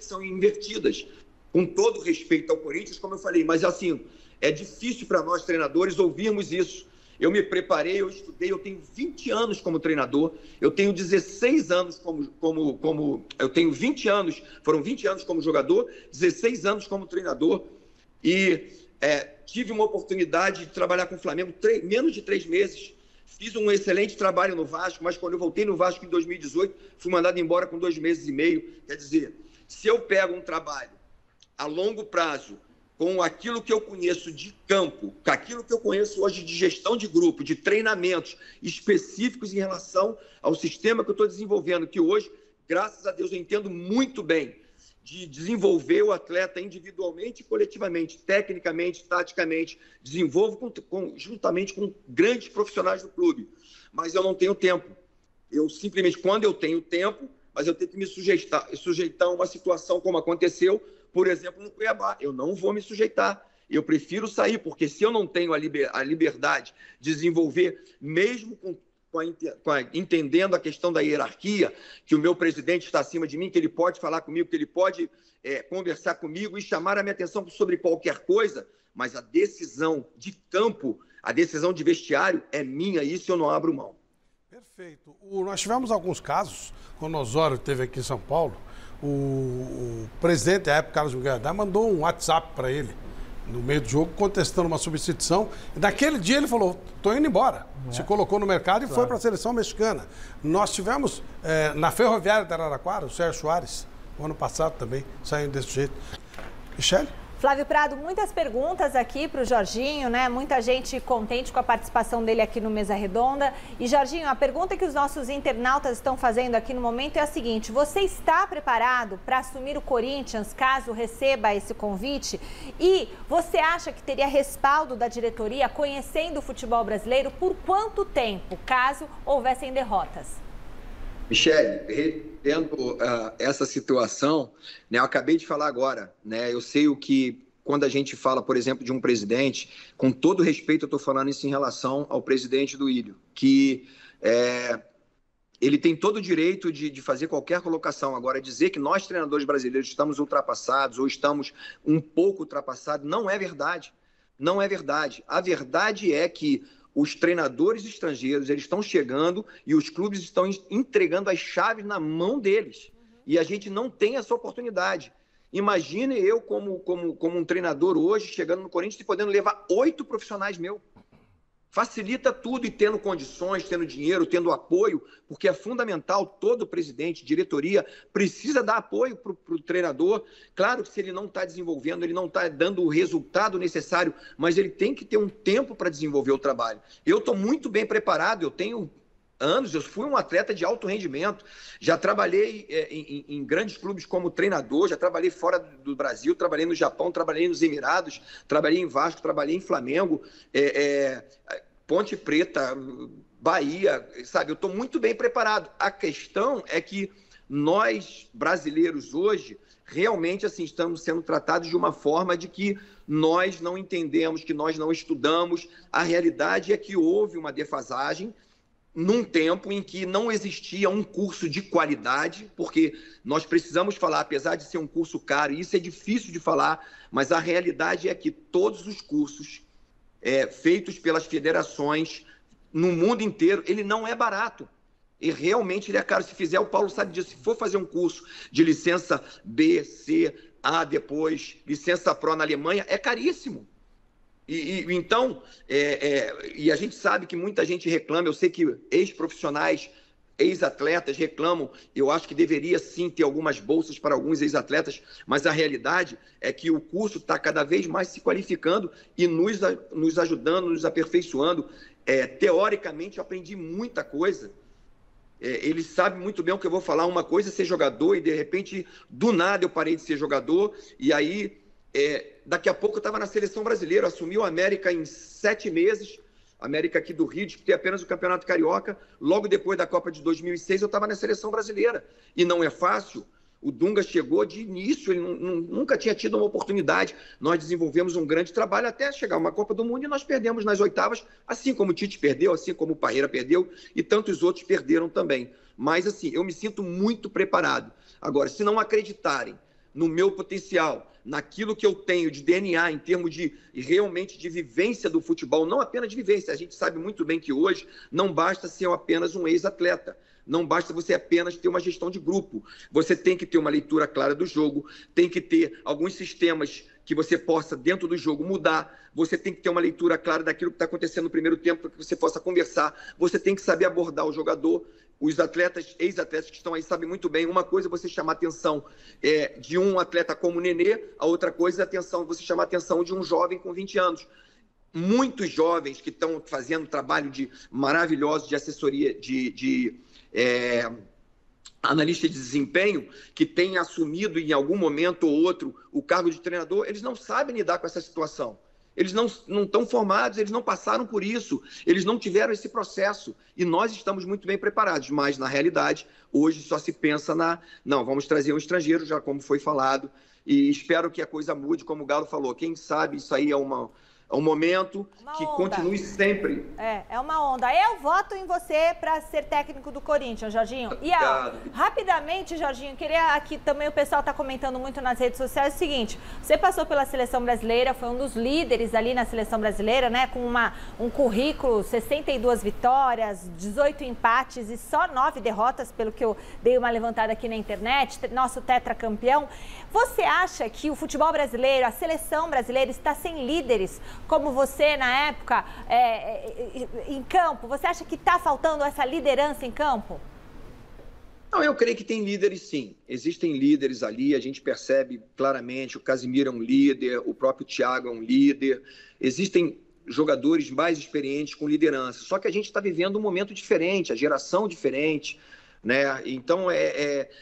são invertidas. Com todo respeito ao Corinthians, como eu falei, mas assim, é difícil para nós treinadores ouvirmos isso. Eu me preparei, eu estudei, eu tenho 20 anos como treinador, eu tenho 16 anos eu tenho 20 anos, foram 20 anos como jogador, 16 anos como treinador, e tive uma oportunidade de trabalhar com o Flamengo menos de 3 meses. Fiz um excelente trabalho no Vasco, mas quando eu voltei no Vasco em 2018, fui mandado embora com 2 meses e meio. Quer dizer, se eu pego um trabalho a longo prazo, com aquilo que eu conheço de campo, com aquilo que eu conheço hoje de gestão de grupo, de treinamentos específicos em relação ao sistema que eu estou desenvolvendo, que hoje, graças a Deus, eu entendo muito bem de desenvolver o atleta individualmente e coletivamente, tecnicamente, taticamente, desenvolvo juntamente com grandes profissionais do clube. Mas eu não tenho tempo. Eu simplesmente, quando eu tenho tempo, mas eu tenho que me sujeitar a uma situação como aconteceu, por exemplo, no Cuiabá. Eu não vou me sujeitar. Eu prefiro sair, porque se eu não tenho a liberdade de desenvolver, mesmo entendendo a questão da hierarquia, que o meu presidente está acima de mim, que ele pode falar comigo, que ele pode conversar comigo e chamar a minha atenção sobre qualquer coisa, mas a decisão de campo, a decisão de vestiário é minha, isso eu não abro mão. Perfeito. Nós tivemos alguns casos, quando o Osório esteve aqui em São Paulo, o presidente, à época, Carlos Miguel Haddad, mandou um WhatsApp para ele, no meio do jogo, contestando uma substituição. E naquele dia ele falou, estou indo embora. Se colocou no mercado e foi para a seleção mexicana. Nós tivemos, na Ferroviária de Araraquara, o Sérgio Soares, o ano passado também, saindo desse jeito. Michele? Flávio Prado, muitas perguntas aqui para o Jorginho, né? Muita gente contente com a participação dele aqui no Mesa Redonda. E, Jorginho, a pergunta que os nossos internautas estão fazendo aqui no momento é a seguinte: você está preparado para assumir o Corinthians caso receba esse convite? E você acha que teria respaldo da diretoria conhecendo o futebol brasileiro por quanto tempo, caso houvessem derrotas? Michele, tendo essa situação, né, eu acabei de falar agora, né, eu sei o que, quando a gente fala, por exemplo, de um presidente, com todo respeito eu estou falando isso em relação ao presidente Duílio, que ele tem todo o direito de fazer qualquer colocação. Agora, dizer que nós, treinadores brasileiros, estamos ultrapassados ou estamos um pouco ultrapassados, não é verdade. Não é verdade. A verdade é que os treinadores estrangeiros, eles estão chegando e os clubes estão entregando as chaves na mão deles. E a gente não tem essa oportunidade. Imagine eu, como um treinador hoje, chegando no Corinthians e podendo levar 8 profissionais meus. Facilita tudo e tendo condições, tendo dinheiro, tendo apoio, porque é fundamental, todo presidente, diretoria, precisa dar apoio para o treinador. Claro que se ele não está desenvolvendo, ele não está dando o resultado necessário, mas ele tem que ter um tempo para desenvolver o trabalho. Eu estou muito bem preparado, eu tenho anos, eu fui um atleta de alto rendimento, já trabalhei em grandes clubes como treinador, já trabalhei fora do Brasil, trabalhei no Japão, trabalhei nos Emirados, trabalhei em Vasco, trabalhei em Flamengo, Ponte Preta, Bahia, sabe? Eu estou muito bem preparado. A questão é que nós, brasileiros, hoje, realmente assim, estamos sendo tratados de uma forma de que nós não entendemos, que nós não estudamos. A realidade é que houve uma defasagem num tempo em que não existia um curso de qualidade, porque nós precisamos falar, apesar de ser um curso caro, e isso é difícil de falar, mas a realidade é que todos os cursos feitos pelas federações no mundo inteiro, ele não é barato. E realmente ele é caro. Se fizer, o Paulo sabe disso, se for fazer um curso de licença B, C, A depois, licença Pro na Alemanha, é caríssimo. Então, e a gente sabe que muita gente reclama, eu sei que ex-profissionais, ex-atletas reclamam, eu acho que deveria sim ter algumas bolsas para alguns ex-atletas, mas a realidade é que o curso está cada vez mais se qualificando e nos ajudando, nos aperfeiçoando. Teoricamente, eu aprendi muita coisa. Eles sabem muito bem o que eu vou falar. Uma coisa é ser jogador e, de repente, do nada eu parei de ser jogador e aí, daqui a pouco eu estava na seleção brasileira, assumi o América em 7 meses, América aqui do Rio, disputei apenas o Campeonato Carioca. Logo depois da Copa de 2006, eu estava na seleção brasileira. E não é fácil. O Dunga chegou de início, ele nunca tinha tido uma oportunidade. Nós desenvolvemos um grande trabalho até chegar uma Copa do Mundo e nós perdemos nas oitavas, assim como o Tite perdeu, assim como o Parreira perdeu e tantos outros perderam também. Mas, assim, eu me sinto muito preparado. Agora, se não acreditarem no meu potencial, naquilo que eu tenho de DNA em termos de realmente de vivência do futebol, não apenas de vivência, a gente sabe muito bem que hoje não basta ser apenas um ex-atleta, não basta você apenas ter uma gestão de grupo, você tem que ter uma leitura clara do jogo, tem que ter alguns sistemas que você possa dentro do jogo mudar, você tem que ter uma leitura clara daquilo que está acontecendo no primeiro tempo para que você possa conversar, você tem que saber abordar o jogador. Os atletas, ex-atletas que estão aí sabem muito bem, uma coisa é você chamar a atenção de um atleta como o Nenê, a outra coisa é você chamar a atenção de um jovem com 20 anos. Muitos jovens que estão fazendo trabalho maravilhoso de assessoria, de analista de desempenho, que têm assumido em algum momento ou outro o cargo de treinador, eles não sabem lidar com essa situação. Eles não estão formados, eles não passaram por isso, eles não tiveram esse processo. E nós estamos muito bem preparados, mas, na realidade, hoje só se pensa não, vamos trazer um estrangeiro, já como foi falado, e espero que a coisa mude, como o Galo falou. Quem sabe isso aí é um momento que continue sempre. É uma onda. Eu voto em você para ser técnico do Corinthians, Jorginho. E rapidamente, Jorginho, queria aqui também, o pessoal está comentando muito nas redes sociais, o seguinte: você passou pela seleção brasileira, foi um dos líderes ali na seleção brasileira, né? Com um currículo, 62 vitórias, 18 empates e só 9 derrotas, pelo que eu dei uma levantada aqui na internet, nosso tetracampeão. Você acha que o futebol brasileiro, a seleção brasileira, está sem líderes como você na época em campo? Você acha que está faltando essa liderança em campo? Não, eu creio que tem líderes sim. Existem líderes ali, a gente percebe claramente, o Casimiro é um líder, o próprio Thiago é um líder. Existem jogadores mais experientes com liderança. Só que a gente está vivendo um momento diferente, a geração diferente, né? Então,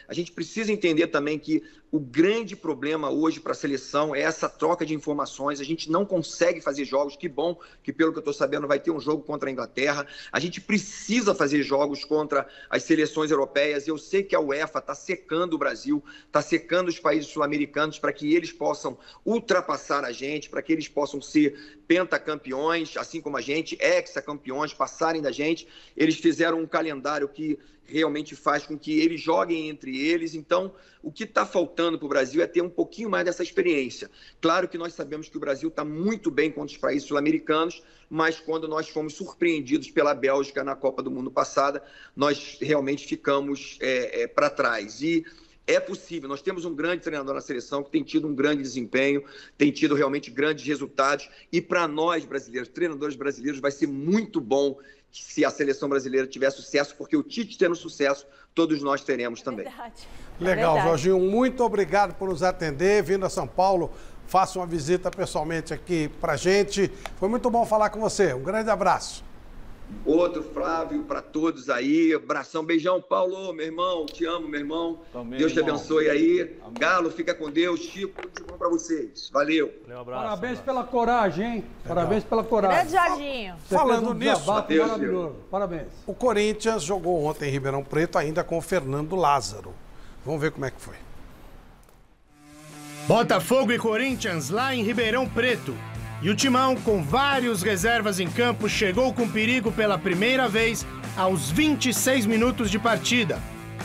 a gente precisa entender também que o grande problema hoje para a seleção é essa troca de informações. A gente não consegue fazer jogos. Que bom que, pelo que eu estou sabendo, vai ter um jogo contra a Inglaterra. A gente precisa fazer jogos contra as seleções europeias. Eu sei que a UEFA está secando o Brasil, está secando os países sul-americanos para que eles possam ultrapassar a gente, para que eles possam ser pentacampeões, assim como a gente, hexacampeões, passarem da gente. Eles fizeram um calendário que realmente faz com que eles joguem entre eles. Então, o que está faltando para o Brasil é ter um pouquinho mais dessa experiência. Claro que nós sabemos que o Brasil está muito bem contra os países sul-americanos, mas quando nós fomos surpreendidos pela Bélgica na Copa do Mundo passada, nós realmente ficamos para trás. E é possível, nós temos um grande treinador na seleção que tem tido um grande desempenho, tem tido realmente grandes resultados, e para nós brasileiros, treinadores brasileiros, vai ser muito bom se a seleção brasileira tiver sucesso, porque o Tite tendo sucesso, todos nós teremos também. Legal, Jorginho, muito obrigado por nos atender, vindo a São Paulo, faça uma visita pessoalmente aqui pra gente. Foi muito bom falar com você, um grande abraço. Outro, Flávio, para todos aí, abração, beijão, Paulo, meu irmão, te amo, meu irmão, também, Deus te abençoe aí, amém. Galo, fica com Deus, Chico, tudo de bom para vocês, valeu. Um abraço, parabéns pela coragem, hein? Legal. Parabéns pela coragem. Grande Jorginho. Falando nisso, maravilhoso. Parabéns. O Corinthians jogou ontem em Ribeirão Preto ainda com o Fernando Lázaro. Vamos ver como é que foi. Botafogo e Corinthians lá em Ribeirão Preto. E o Timão, com vários reservas em campo, chegou com perigo pela primeira vez aos 26 minutos de partida.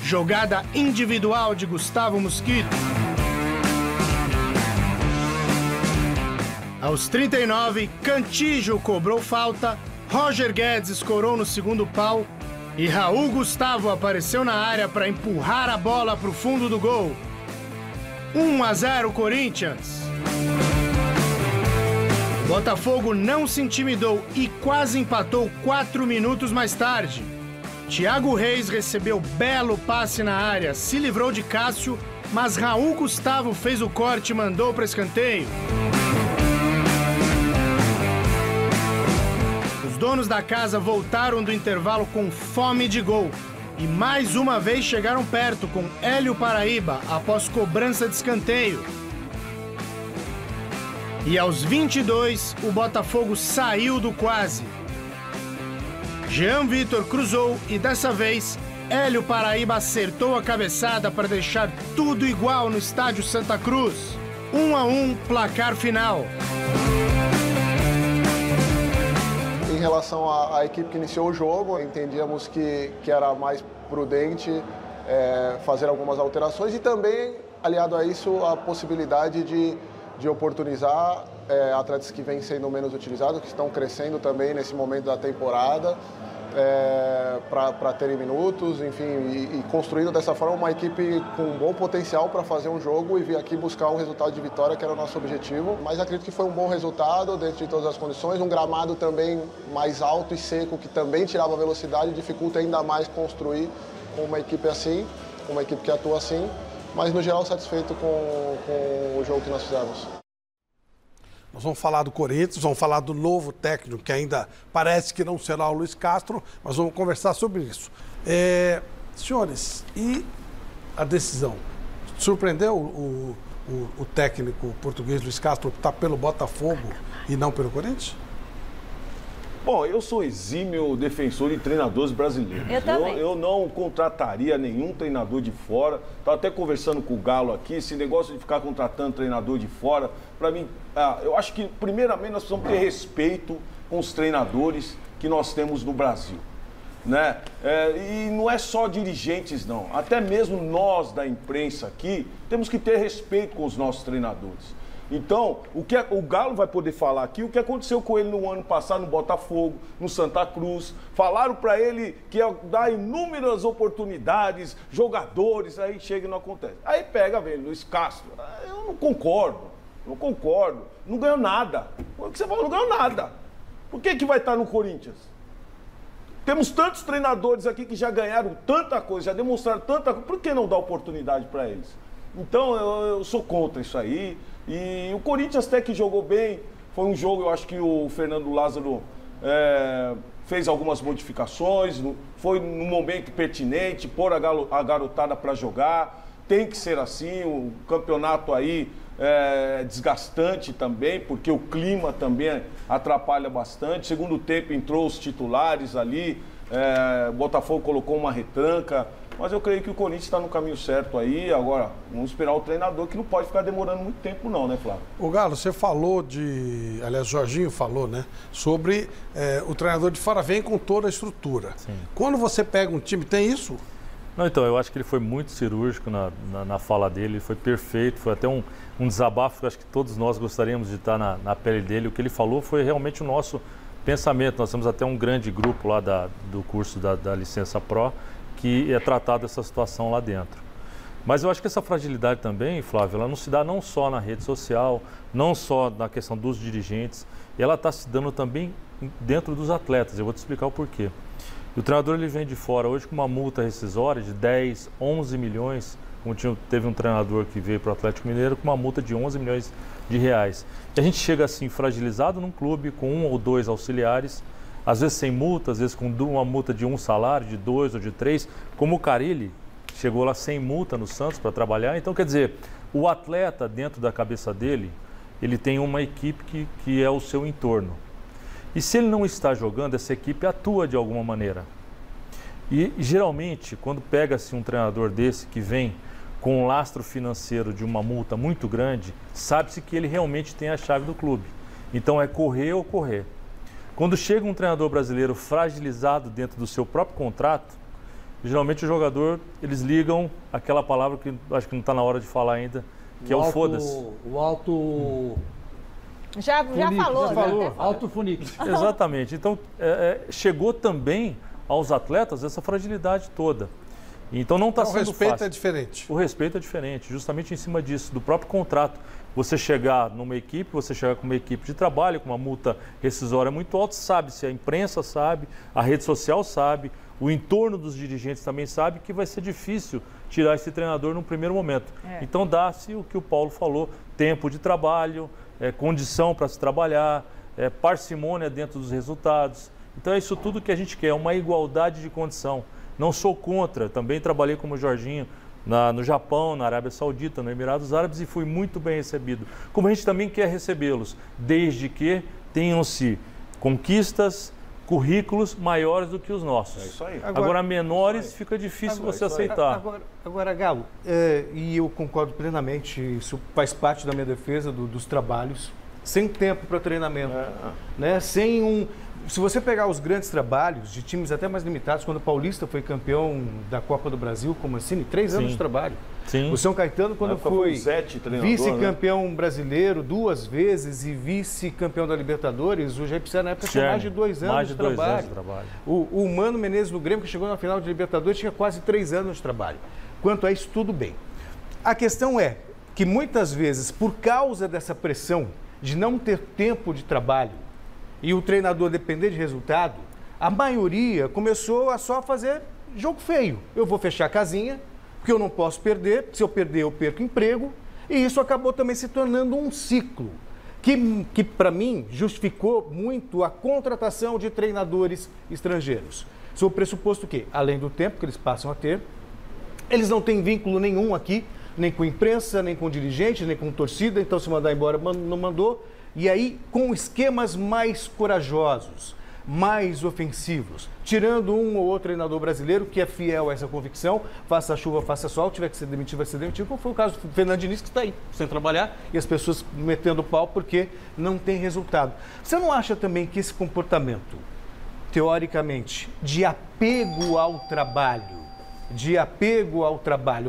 Jogada individual de Gustavo Mosquito. Aos 39, Cantillo cobrou falta, Roger Guedes escorou no segundo pau e Raul Gustavo apareceu na área para empurrar a bola para o fundo do gol. 1-0 Corinthians. Botafogo não se intimidou e quase empatou 4 minutos mais tarde. Thiago Reis recebeu belo passe na área, se livrou de Cássio, mas Raul Gustavo fez o corte e mandou para escanteio. Os donos da casa voltaram do intervalo com fome de gol e mais uma vez chegaram perto com Hélio Paraíba após cobrança de escanteio. E aos 22, o Botafogo saiu do quase. Jean Vitor cruzou e dessa vez, Hélio Paraíba acertou a cabeçada para deixar tudo igual no estádio Santa Cruz. 1-1, placar final. Em relação à equipe que iniciou o jogo, entendíamos que era mais prudente fazer algumas alterações e também, aliado a isso, a possibilidade de oportunizar atletas que vêm sendo menos utilizados, que estão crescendo também nesse momento da temporada, para terem minutos, enfim, e construindo dessa forma uma equipe com um bom potencial para fazer um jogo e vir aqui buscar um resultado de vitória, que era o nosso objetivo. Mas acredito que foi um bom resultado dentro de todas as condições, um gramado também mais alto e seco, que também tirava velocidade, dificulta ainda mais construir com uma equipe assim, com uma equipe que atua assim. Mas, no geral, satisfeito com o jogo que nós fizemos. Nós vamos falar do Corinthians, vamos falar do novo técnico, que ainda parece que não será o Luiz Castro, mas vamos conversar sobre isso. Senhores, e a decisão? Surpreendeu o técnico português Luiz Castro optar pelo Botafogo e não pelo Corinthians? Bom, eu sou exímio defensor de treinadores brasileiros. Eu também. Eu não contrataria nenhum treinador de fora. Estava até conversando com o Galo aqui, esse negócio de ficar contratando treinador de fora, para mim, eu acho que primeiramente nós precisamos ter respeito com os treinadores que nós temos no Brasil. Né? E não é só dirigentes, não. Até mesmo nós da imprensa aqui temos que ter respeito com os nossos treinadores. Então, o Galo vai poder falar aqui o que aconteceu com ele no ano passado no Botafogo, no Santa Cruz. Falaram para ele que ia dar inúmeras oportunidades, jogadores, aí chega e não acontece. Aí pega, velho, Luiz Castro. Eu não concordo. Não ganhou nada. O que você falou, não ganhou nada. Por que vai estar no Corinthians? Temos tantos treinadores aqui que já ganharam tanta coisa, já demonstraram tanta coisa. Por que não dar oportunidade para eles? Então, eu sou contra isso aí. E o Corinthians até que jogou bem. Foi um jogo, eu acho que o Fernando Lázaro fez algumas modificações. Foi no momento pertinente, pôr a garotada para jogar. Tem que ser assim. O campeonato aí é desgastante também, porque o clima também atrapalha bastante. Segundo tempo entrou os titulares ali. O Botafogo colocou uma retranca. Mas eu creio que o Corinthians está no caminho certo aí. Agora, vamos esperar o treinador, que não pode ficar demorando muito tempo não, né, Flávio? O Galo, você falou aliás, o Jorginho falou, né? Sobre o treinador de fora vem com toda a estrutura. Sim. Quando você pega um time, tem isso? Não, então, eu acho que ele foi muito cirúrgico na fala dele, ele foi perfeito, foi até um desabafo que eu acho que todos nós gostaríamos de estar na pele dele. O que ele falou foi realmente o nosso pensamento. Nós temos até um grande grupo lá do curso da Licença Pro, que é tratado essa situação lá dentro. Mas eu acho que essa fragilidade também, Flávio, ela não se dá não só na rede social, não só na questão dos dirigentes, ela está se dando também dentro dos atletas. Eu vou te explicar o porquê. O treinador ele vem de fora hoje com uma multa rescisória de 10, 11 milhões, como teve um treinador que veio para o Atlético Mineiro com uma multa de 11 milhões de reais. E a gente chega assim fragilizado num clube com 1 ou 2 auxiliares, às vezes sem multa, às vezes com uma multa de 1 salário, de 2 ou de 3, como o Carille chegou lá sem multa no Santos para trabalhar. Então, quer dizer, o atleta dentro da cabeça dele, ele tem uma equipe que é o seu entorno. E se ele não está jogando, essa equipe atua de alguma maneira. E geralmente, quando pega-se um treinador desse que vem com um lastro financeiro de uma multa muito grande, sabe-se que ele realmente tem a chave do clube. Então é correr ou correr. Quando chega um treinador brasileiro fragilizado dentro do seu próprio contrato, geralmente o jogador, eles ligam aquela palavra que acho que não está na hora de falar ainda, que é o foda-se. O alto... Já falou. Alto funico. Exatamente. Então, chegou também aos atletas essa fragilidade toda. Então não está sendo fácil. O respeito é diferente. O respeito é diferente, justamente em cima disso, do próprio contrato. Você chegar numa equipe, você chegar com uma equipe de trabalho, com uma multa rescisória muito alta, sabe-se, a imprensa sabe, a rede social sabe, o entorno dos dirigentes também sabe que vai ser difícil tirar esse treinador num primeiro momento. Então dá-se o que o Paulo falou, tempo de trabalho, condição para se trabalhar, parcimônia dentro dos resultados. Então é isso tudo que a gente quer, uma igualdade de condição. Não sou contra, também trabalhei como Jorginho no Japão, na Arábia Saudita, no Emirados Árabes e fui muito bem recebido. Como a gente também quer recebê-los, desde que tenham-se conquistas, currículos maiores do que os nossos. É isso aí. Agora menores fica difícil você aceitar. Agora, Galo, e eu concordo plenamente, isso faz parte da minha defesa dos trabalhos, sem tempo para treinamento, né? Se você pegar os grandes trabalhos de times até mais limitados, quando o Paulista foi campeão da Copa do Brasil, como assim, 3 anos de trabalho. Sim. O São Caetano, quando foi vice-campeão brasileiro 2 vezes e vice-campeão da Libertadores, o Jair na época tinha mais de 2 anos de trabalho. O Mano Menezes do Grêmio, que chegou na final de Libertadores, tinha quase 3 anos de trabalho. Quanto a isso, tudo bem. A questão é que muitas vezes, por causa dessa pressão de não ter tempo de trabalho, e o treinador depender de resultado, a maioria começou a só fazer jogo feio. Eu vou fechar a casinha, porque eu não posso perder, se eu perder eu perco emprego, e isso acabou também se tornando um ciclo, que para mim justificou muito a contratação de treinadores estrangeiros. Sob o pressuposto que, além do tempo que eles passam a ter, eles não têm vínculo nenhum aqui, nem com imprensa, nem com dirigentes, nem com torcida, então se mandar embora não mandou. E aí, com esquemas mais corajosos, mais ofensivos, tirando um ou outro treinador brasileiro que é fiel a essa convicção, faça chuva, faça sol, tiver que ser demitido, vai ser demitido, como foi o caso do Fernando Diniz, que está aí, sem trabalhar, e as pessoas metendo pau porque não tem resultado. Você não acha também que esse comportamento, teoricamente, de apego ao trabalho,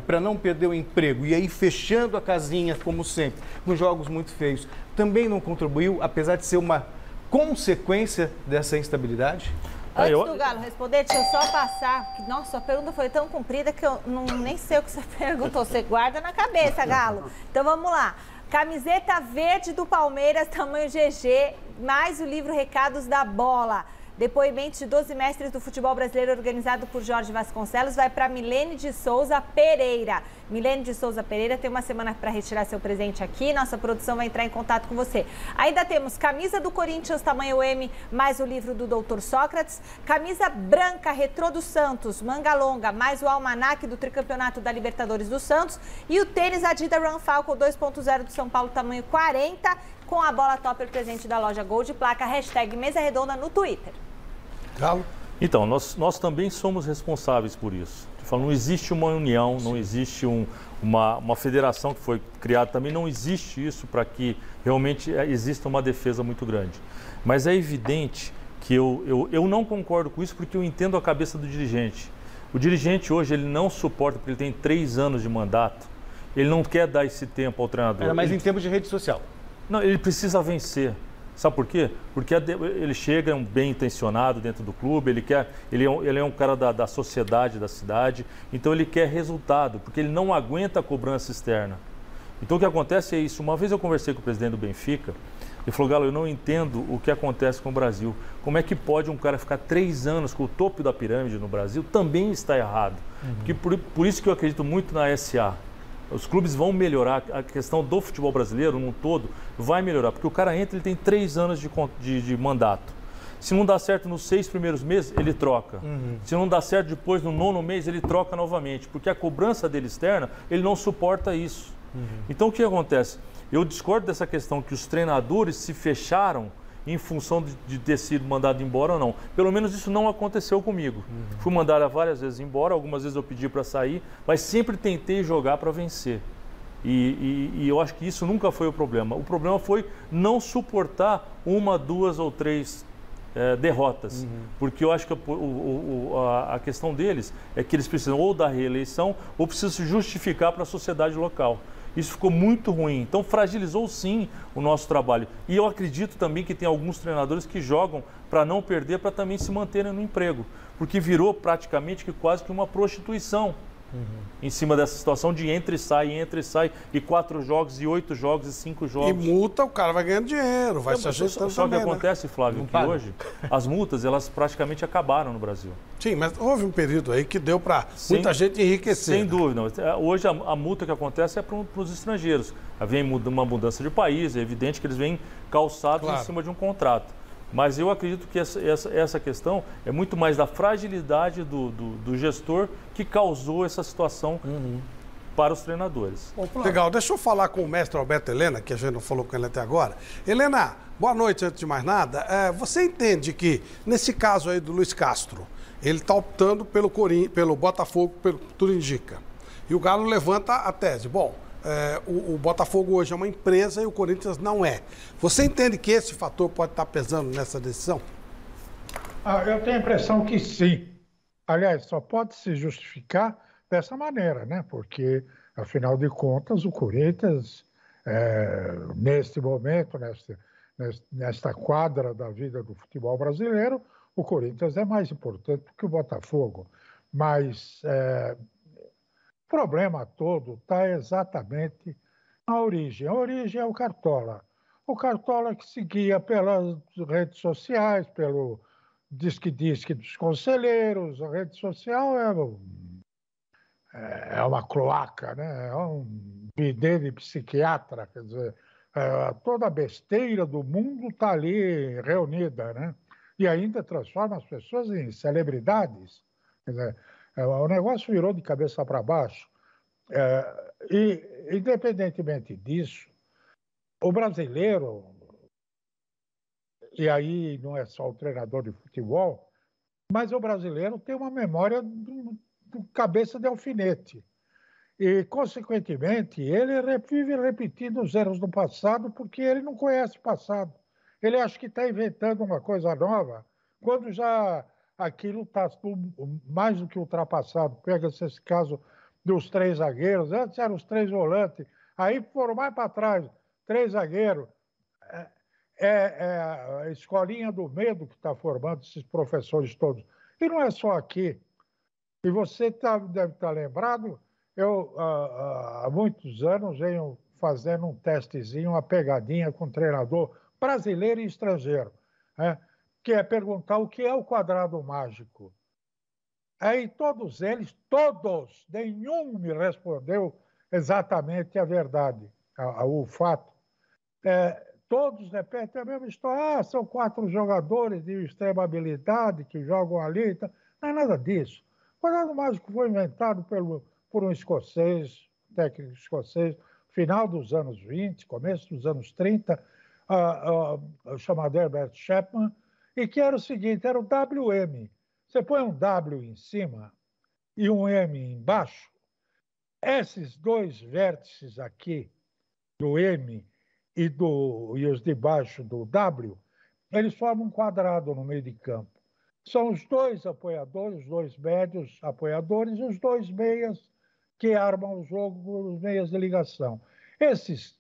para não perder o emprego e aí fechando a casinha, como sempre, com jogos muito feios, também não contribuiu, apesar de ser uma consequência dessa instabilidade? Antes do Galo responder, deixa eu só passar, porque, nossa, a pergunta foi tão comprida que eu nem sei o que você perguntou, você guarda na cabeça, Galo. Então vamos lá. Camiseta verde do Palmeiras, tamanho GG, mais o livro Recados da Bola. Depoimentos de 12 mestres do futebol brasileiro organizado por Jorge Vasconcelos vai para Milene de Souza Pereira. Milene de Souza Pereira tem uma semana para retirar seu presente aqui. Nossa produção vai entrar em contato com você. Ainda temos camisa do Corinthians, tamanho M, mais o livro do Dr. Sócrates. Camisa branca, retrô do Santos, manga longa, mais o almanaque do tricampeonato da Libertadores do Santos. E o tênis Adidas Run Falcon 2.0 do São Paulo, tamanho 40, com a bola topper presente da loja Gold, placa hashtag Mesa Redonda no Twitter. Galo? Então, nós também somos responsáveis por isso. De falo, não existe uma união, não existe uma federação que foi criada também, não existe isso para que realmente exista uma defesa muito grande. Mas é evidente que eu não concordo com isso porque eu entendo a cabeça do dirigente. O dirigente hoje ele não suporta, porque ele tem 3 anos de mandato, ele não quer dar esse tempo ao treinador. Era mais em tempo de rede social. Não, ele precisa vencer. Sabe por quê? Porque ele chega bem intencionado dentro do clube, ele é um cara da sociedade, da cidade, então ele quer resultado, porque ele não aguenta a cobrança externa. Então o que acontece é isso. Uma vez eu conversei com o presidente do Benfica, ele falou, Galo, eu não entendo o que acontece com o Brasil. Como é que pode um cara ficar 3 anos com o topo da pirâmide no Brasil? Também está errado. Porque por isso que eu acredito muito na SA. Os clubes vão melhorar, a questão do futebol brasileiro num todo vai melhorar, porque o cara entra, ele tem 3 anos de mandato. Se não dá certo nos 6 primeiros meses, ele troca. Se não dá certo depois, no 9º mês, ele troca novamente, porque a cobrança dele externa, ele não suporta isso. Então o que acontece? Eu discordo dessa questão que os treinadores se fecharam em função de ter sido mandado embora ou não. Pelo menos isso não aconteceu comigo. Fui mandado várias vezes embora, algumas vezes eu pedi para sair, mas sempre tentei jogar para vencer. E eu acho que isso nunca foi o problema. O problema foi não suportar 1, 2 ou 3 derrotas. Porque eu acho que a questão deles é que eles precisam ou da reeleição ou precisam se justificar para a sociedade local. Isso ficou muito ruim. Então, fragilizou sim o nosso trabalho. E eu acredito também que tem alguns treinadores que jogam para não perder, para também se manterem no emprego. Porque virou praticamente quase que uma prostituição em cima dessa situação de entra e sai, e 4 jogos, e 8 jogos, e 5 jogos. E multa, o cara vai ganhando dinheiro, vai se ajeitando Só que também, acontece, Flávio, que hoje as multas, elas praticamente acabaram no Brasil. Sim, mas houve um período aí que deu para muita gente enriquecer. Sem dúvida. Hoje a multa que acontece é para os estrangeiros. Vem uma mudança de país, é evidente que eles vêm calçados em cima de um contrato. Mas eu acredito que essa questão é muito mais da fragilidade do gestor que causou essa situação para os treinadores. Legal, deixa eu falar com o mestre Alberto Helena, que a gente não falou com ele até agora. Helena, boa noite, antes de mais nada. Você entende que, nesse caso aí do Luiz Castro, ele está optando pelo Botafogo, pelo que tudo indica. E o Galo levanta a tese. Bom, o Botafogo hoje é uma empresa e o Corinthians não é. Você entende que esse fator pode estar pesando nessa decisão? Eu tenho a impressão que sim. Aliás, só pode se justificar dessa maneira, né? Porque, afinal de contas, o Corinthians, neste momento, nesta quadra da vida do futebol brasileiro, o Corinthians é mais importante que o Botafogo. Mas o problema todo está exatamente na origem. A origem é o Cartola. O Cartola que seguia pelas redes sociais, pelo disque-disque dos conselheiros. A rede social é uma cloaca, né? É um bidê de psiquiatra. Quer dizer, toda a besteira do mundo está ali reunida, né? E ainda transforma as pessoas em celebridades. Quer dizer, o negócio virou de cabeça para baixo. E, independentemente disso, o brasileiro, e aí não é só o treinador de futebol, mas o brasileiro tem uma memória do cabeça de alfinete. E, consequentemente, ele vive repetindo os erros do passado porque ele não conhece o passado. Ele acha que está inventando uma coisa nova, quando já aquilo está mais do que ultrapassado. Pega-se esse caso dos 3 zagueiros, antes eram os 3 volantes, aí foram mais para trás, 3 zagueiros. É a escolinha do medo que está formando esses professores todos. E não é só aqui. E você deve estar lembrado, eu há muitos anos venho fazendo um testezinho, uma pegadinha com treinador brasileiro e estrangeiro, né? Que é perguntar o que é o quadrado mágico. Aí todos eles, nenhum me respondeu exatamente a verdade, o fato. Todos repetem a mesma história. São 4 jogadores de extrema habilidade que jogam ali. Não é nada disso. O quadrado mágico foi inventado por um escocês, técnico escocês, final dos anos 20, começo dos anos 30, chamado Herbert Chapman, e que era o seguinte, era o WM. Você põe um W em cima, e um M embaixo, esses dois vértices aqui, do M e os de baixo do W, eles formam um quadrado no meio de campo. São os dois apoiadores, os dois médios apoiadores e os dois meias que armam o jogo, os meias de ligação. Esses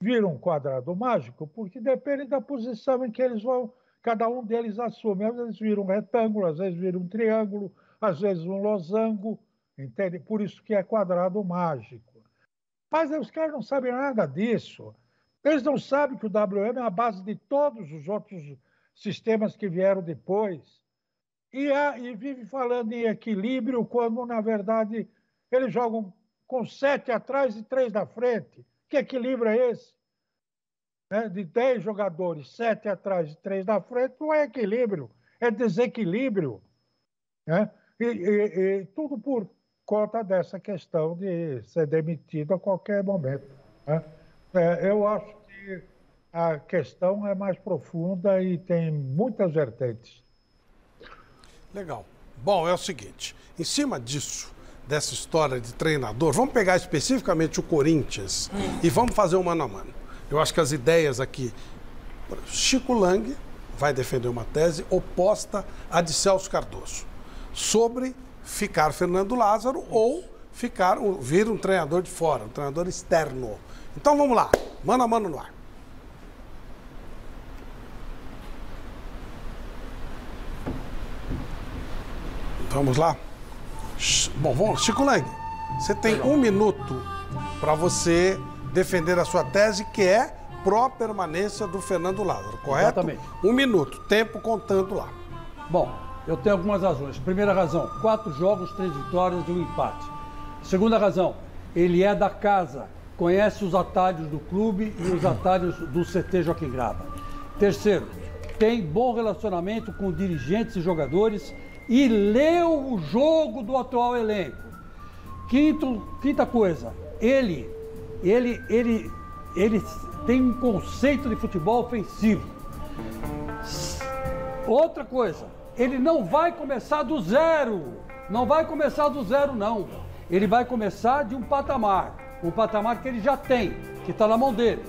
viram um quadrado mágico porque depende da posição em que eles vão, cada um deles assume. Às vezes viram um retângulo, às vezes viram um triângulo, às vezes um losango, entende? Por isso que é quadrado mágico. Mas os caras não sabem nada disso. Eles não sabem que o WM é a base de todos os outros sistemas que vieram depois. E vive falando em equilíbrio quando, na verdade, eles jogam com 7 atrás e 3 na frente. Que equilíbrio é esse? De 10 jogadores, 7 atrás e 3 na frente, não é equilíbrio, é desequilíbrio. E tudo por conta dessa questão de ser demitido a qualquer momento. Eu acho que a questão é mais profunda e tem muitas vertentes. Legal. Bom, é o seguinte, em cima disso, dessa história de treinador, vamos pegar especificamente o Corinthians e vamos fazer um mano a mano. Eu acho que as ideias aqui, Chico Lang vai defender uma tese oposta à de Celso Cardoso, sobre ficar Fernando Lázaro ou vir um treinador de fora, um treinador externo. Então vamos lá, mano a mano no ar. Vamos lá? Bom, vamos, Chico Lang, você tem 1 minuto para você defender a sua tese, que é pró-permanência do Fernando Lázaro, correto? Exatamente. 1 minuto, tempo contando lá. Bom, eu tenho algumas razões. Primeira razão, 4 jogos, 3 vitórias e 1 empate. Segunda razão, ele é da casa, conhece os atalhos do clube e os atalhos do CT Joaquim Grava. Terceiro, tem bom relacionamento com dirigentes e jogadores e leu o jogo do atual elenco. Quinta coisa, ele tem um conceito de futebol ofensivo. Outra coisa, ele não vai começar do zero. Não vai começar do zero, não. Ele vai começar de um patamar que ele já tem, que está na mão dele.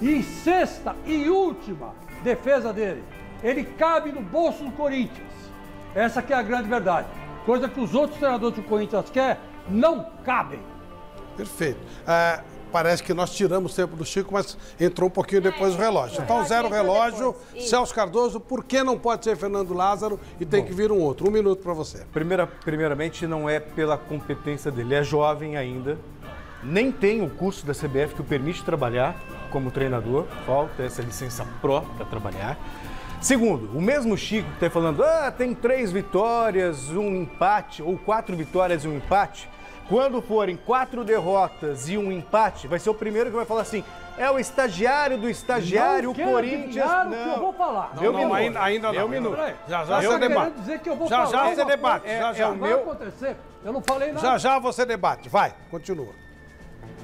E sexta e última defesa dele, ele cabe no bolso do Corinthians. Essa que é a grande verdade. Coisa que os outros treinadores do Corinthians querem, não cabem. Perfeito. Parece que nós tiramos tempo do Chico, mas entrou um pouquinho depois o relógio. Então, 0 relógio. Celso Cardoso, por que não pode ser Fernando Lázaro e tem que vir um outro? 1 minuto para você. Primeiramente, não é pela competência dele. É jovem ainda. Nem tem o curso da CBF que o permite trabalhar como treinador. Falta essa licença pró para trabalhar. Segundo, o mesmo Chico que está falando, tem 3 vitórias, 1 empate, ou 4 vitórias e 1 empate. Quando forem 4 derrotas e 1 empate, vai ser o primeiro que vai falar assim, é o estagiário do estagiário, o Corinthians... Não, que eu vou falar. Ainda não. Já você debate. Dizer que eu vou falar. Já você debate. Vai acontecer. Eu não falei nada. Já você debate. Vai, continua.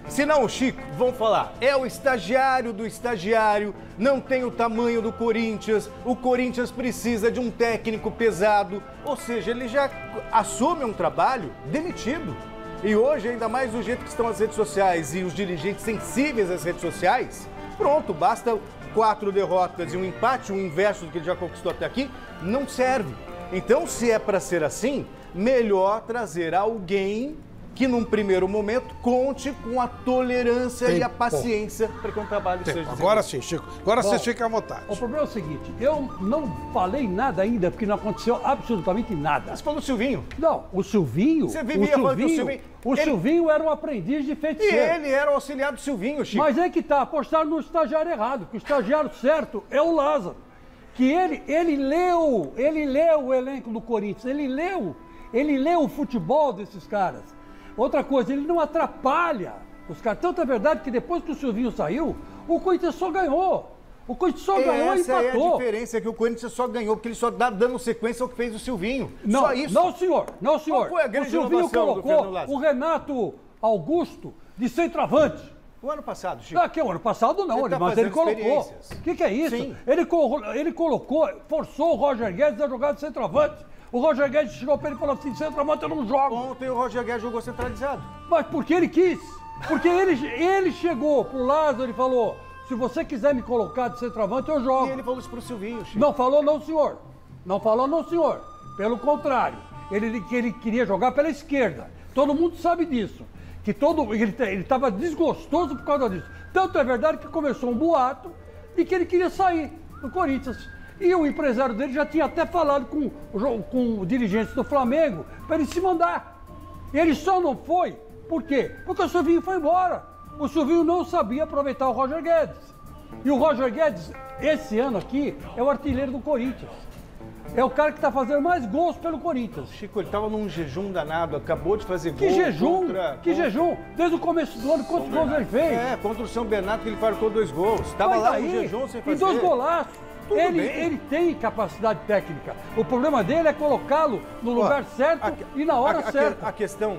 Se não, o Chico, vão falar, é o estagiário do estagiário, não tem o tamanho do Corinthians, o Corinthians precisa de um técnico pesado, ou seja, ele já assume um trabalho demitido. E hoje, ainda mais do jeito que estão as redes sociais e os dirigentes sensíveis às redes sociais, pronto, basta 4 derrotas e 1 empate, o inverso do que ele já conquistou até aqui, não serve. Então, se é para ser assim, melhor trazer alguém que num primeiro momento conte com a tolerância e a paciência para que o trabalho seja desenvolvido. Agora sim, Chico. Agora você fica à vontade. O problema é o seguinte, eu não falei nada ainda, porque não aconteceu absolutamente nada. Você falou do Silvinho? Não, o Silvinho... Você vivia falando que o Silvinho... Silvinho era um aprendiz de feiticeiro. E ele era o auxiliar do Silvinho, Chico. Mas é que tá, apostaram no estagiário errado, que o estagiário certo é o Lázaro. Que ele leu o elenco do Corinthians, ele leu o futebol desses caras. Outra coisa, ele não atrapalha os caras. Tanto é verdade que depois que o Silvinho saiu, o Corinthians só ganhou. O Corinthians só ganhou e empatou. Essa é a diferença, que o Corinthians só ganhou, porque ele só dá dando sequência ao que fez o Silvinho. Não, só isso. Não, senhor. Não, senhor. Qual foi a grande o Silvinho colocou o Renato Augusto de centroavante. O ano passado, Chico. Aqui, o ano passado não, mas ele colocou. O que é isso? Sim. Ele colocou, forçou o Roger Guedes a jogar de centroavante. O Roger Guedes chegou para ele e falou assim, centroavante eu não jogo. Ontem o Roger Guedes jogou centralizado. Mas porque ele quis. Porque ele chegou pro Lázaro e falou, se você quiser me colocar de centroavante, eu jogo. E ele falou isso pro Silvinho, Chico. Não falou não, senhor. Não falou não, senhor. Pelo contrário, ele queria jogar pela esquerda. Todo mundo sabe disso. Que ele estava desgostoso por causa disso. Tanto é verdade que começou um boato de que ele queria sair do Corinthians. E o empresário dele já tinha até falado com dirigentes do Flamengo para ele se mandar. E ele só não foi. Por quê? Porque o Silvinho foi embora. O Silvinho não sabia aproveitar o Roger Guedes. E o Roger Guedes, esse ano aqui, é o artilheiro do Corinthians. É o cara que está fazendo mais gols pelo Corinthians. Chico, ele estava num jejum danado, acabou de fazer gol. Que jejum? Jejum? Desde o começo do ano, quantos gols ele fez? É, contra o São Bernardo que ele marcou 2 gols. Estava lá no jejum sem fazer. E 2 golaços. Ele tem capacidade técnica. O problema dele é colocá-lo no lugar certo e na hora certa. A questão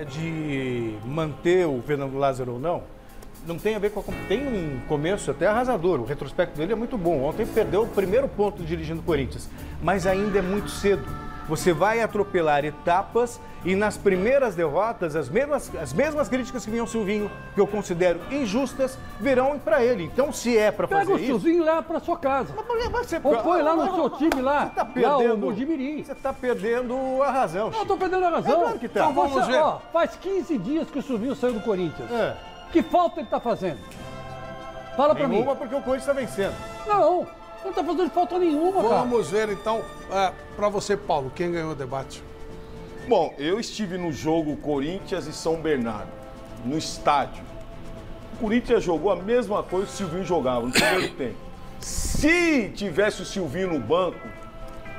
de manter o Fernando Lázaro ou não tem a ver com... Tem um começo até arrasador. O retrospecto dele é muito bom. Ontem perdeu o primeiro ponto dirigindo o Corinthians. Mas ainda é muito cedo. Você vai atropelar etapas e nas primeiras derrotas, as mesmas críticas que vinham ao Silvinho, que eu considero injustas, virão para ele. Então, se é para fazer isso... Pega o Silvinho lá para sua casa. Ou põe lá no seu time lá. Você está perdendo... Lá, o você está perdendo a razão, Chico. Eu estou perdendo a razão. É claro que tá. Então, vamos ver. Faz 15 dias que o Silvinho saiu do Corinthians. Que falta ele está fazendo? Fala para mim. Nenhuma, porque o Corinthians está vencendo. Não está fazendo falta nenhuma, cara. Vamos ver, então, para você, Paulo, quem ganhou o debate? Bom, eu estive no jogo Corinthians e São Bernardo, no estádio. O Corinthians jogou a mesma coisa que o Silvinho jogava no primeiro tempo. Se tivesse o Silvinho no banco,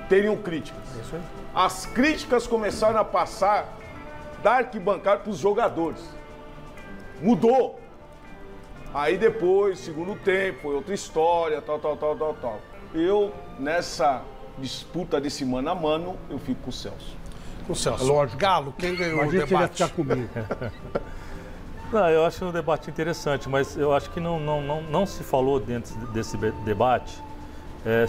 teriam críticas. Isso aí. As críticas começaram a passar da arquibancada para os jogadores. Mudou. Aí depois, segundo tempo, outra história, tal. Eu, nessa disputa desse mano a mano, eu fico com o Celso. Com o Celso. Lógico. Galo, quem ganhou o debate? Comigo. Não, eu acho um debate interessante, mas eu acho que não se falou dentro desse debate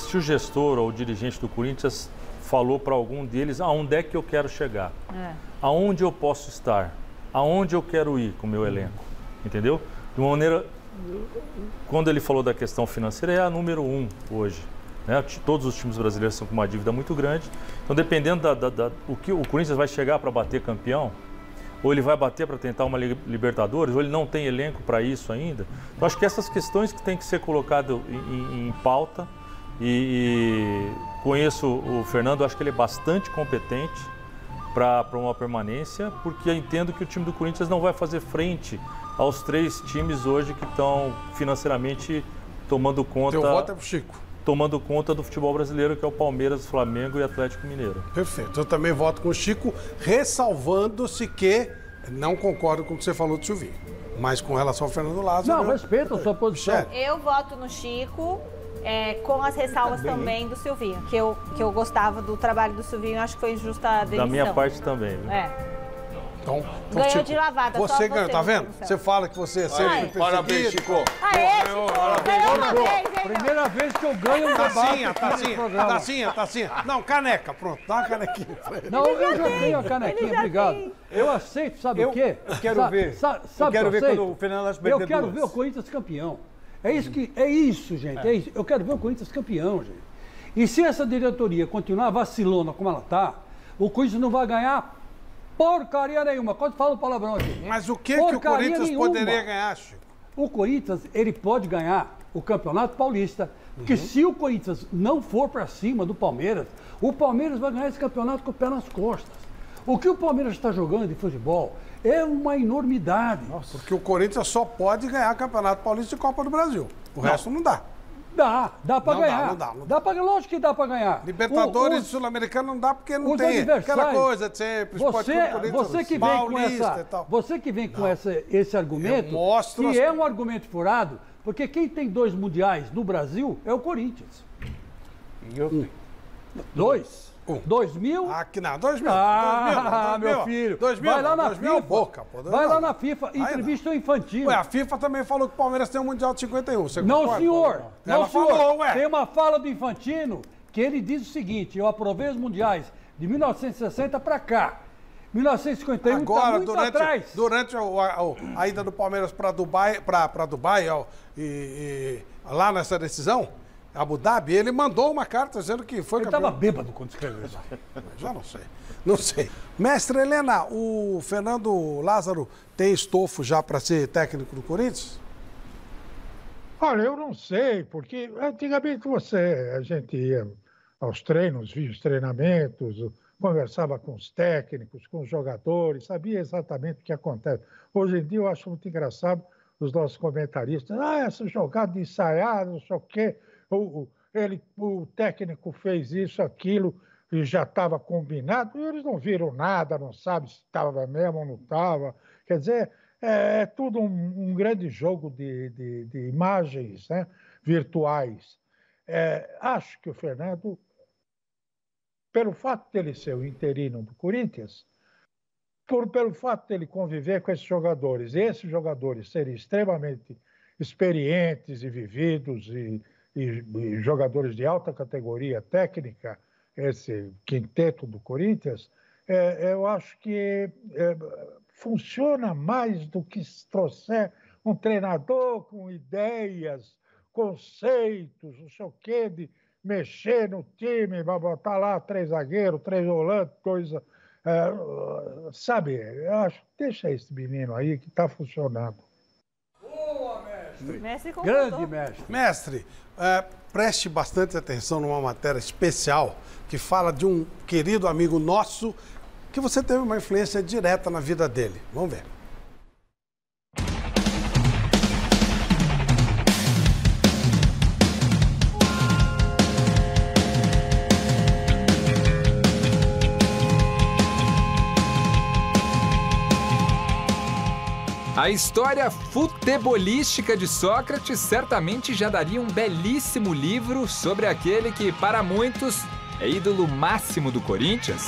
se o gestor ou o dirigente do Corinthians falou para algum deles aonde é que eu quero chegar, aonde eu posso estar, aonde eu quero ir com o meu elenco, entendeu? De uma maneira, quando ele falou da questão financeira, é a número 1 hoje. Né? Todos os times brasileiros estão com uma dívida muito grande. Então, dependendo o que o Corinthians vai chegar para bater campeão, ou ele vai bater para tentar uma Libertadores, ou ele não tem elenco para isso ainda. Então, acho que essas questões que têm que ser colocadas em pauta. E conheço o Fernando, acho que ele é bastante competente para uma permanência, porque eu entendo que o time do Corinthians não vai fazer frente aos 3 times hoje que estão financeiramente tomando conta. Teu voto é pro Chico. Tomando conta do futebol brasileiro, que é o Palmeiras, Flamengo e Atlético Mineiro. Perfeito. Eu também voto com o Chico, ressalvando-se que não concordo com o que você falou do Silvinho. Mas com relação ao Fernando Lázaro... Não, respeito a sua posição. Eu voto no Chico, com as ressalvas também do Silvinho, que eu gostava do trabalho do Silvinho, acho que foi injusta a demissão. Da minha parte também. Viu? Então, ganhou Chico, de lavada. Você ganhou, tá vendo? Você fala que você é sempre parabéns, Chico. Primeira vez que eu ganho um debate. Tacinha. Não, caneca, pronto. Dá uma canequinha. Não, eu já tenho a canequinha, obrigado. Eu aceito, sabe o quê? Eu quero ver. Sabe quero ver quando o Fernando Lázaro perder Eu quero ver o Corinthians campeão. É isso, gente. É isso. Eu quero ver o Corinthians campeão, gente. E se essa diretoria continuar vacilona como ela está, o Corinthians não vai ganhar porcaria nenhuma. Quando fala o palavrão aqui. Mas o que o Corinthians poderia ganhar, Chico? O Corinthians, ele pode ganhar o Campeonato Paulista, porque se o Corinthians não for para cima do Palmeiras, o Palmeiras vai ganhar esse campeonato com o pé nas costas. O que o Palmeiras está jogando de futebol é uma enormidade. Nossa. Porque o Corinthians só pode ganhar Campeonato Paulista e Copa do Brasil. O resto não dá. Dá para ganhar. Não dá. Lógico que dá para ganhar. Libertadores e Sul-Americano não dá porque não tem aquela coisa de sempre. Você que vem com esse argumento, que é um argumento furado, porque quem tem 2 mundiais no Brasil é o Corinthians. E eu tenho 2. 2000? Aqui não, 2000. Meu filho. 2000, vai lá na FIFA. Boca, vai lá na FIFA, entrevista o Infantino. Ué, a FIFA também falou que o Palmeiras tem um Mundial de 51. Você não, concorda? senhor. Ela não, senhor. falou, ué. Tem uma fala do Infantino que ele diz o seguinte: eu aprovei os mundiais de 1960 para cá. 1951 agora, muito atrás. Durante a ida do Palmeiras para Dubai, lá nessa decisão, Abu Dhabi, ele mandou uma carta dizendo que foi campeão. Ele estava bêbado quando escreveu isso. Já não sei. Mestre Helena, o Fernando Lázaro tem estofo já para ser técnico do Corinthians? Olha, eu não sei, porque antigamente a gente ia aos treinos, via os treinamentos, conversava com os técnicos, com os jogadores, sabia exatamente o que acontece. Hoje em dia eu acho muito engraçado os nossos comentaristas. Essa jogada ensaiada, não sei o quê. O técnico fez isso, aquilo, e já estava combinado. E eles não viram nada, não sabem se estava mesmo ou não estava. Quer dizer, é tudo um grande jogo de imagens, né, virtuais. Acho que o Fernando, pelo fato de ele ser o interino do Corinthians, pelo fato de ele conviver com esses jogadores, e esses jogadores serem extremamente experientes e vividos e jogadores de alta categoria técnica, esse quinteto do Corinthians, eu acho que funciona mais do que se trouxer um treinador com ideias, conceitos, não sei o quê, de mexer no time, vai botar lá 3 zagueiros, 3 volantes, coisa... sabe, eu acho, deixa esse menino aí que está funcionando. Boa, mestre! Mestre grande mestre! Mestre, preste bastante atenção numa matéria especial que fala de um querido amigo nosso que você teve uma influência direta na vida dele. Vamos ver. A história futebolística de Sócrates certamente já daria um belíssimo livro sobre aquele que, para muitos, é ídolo máximo do Corinthians.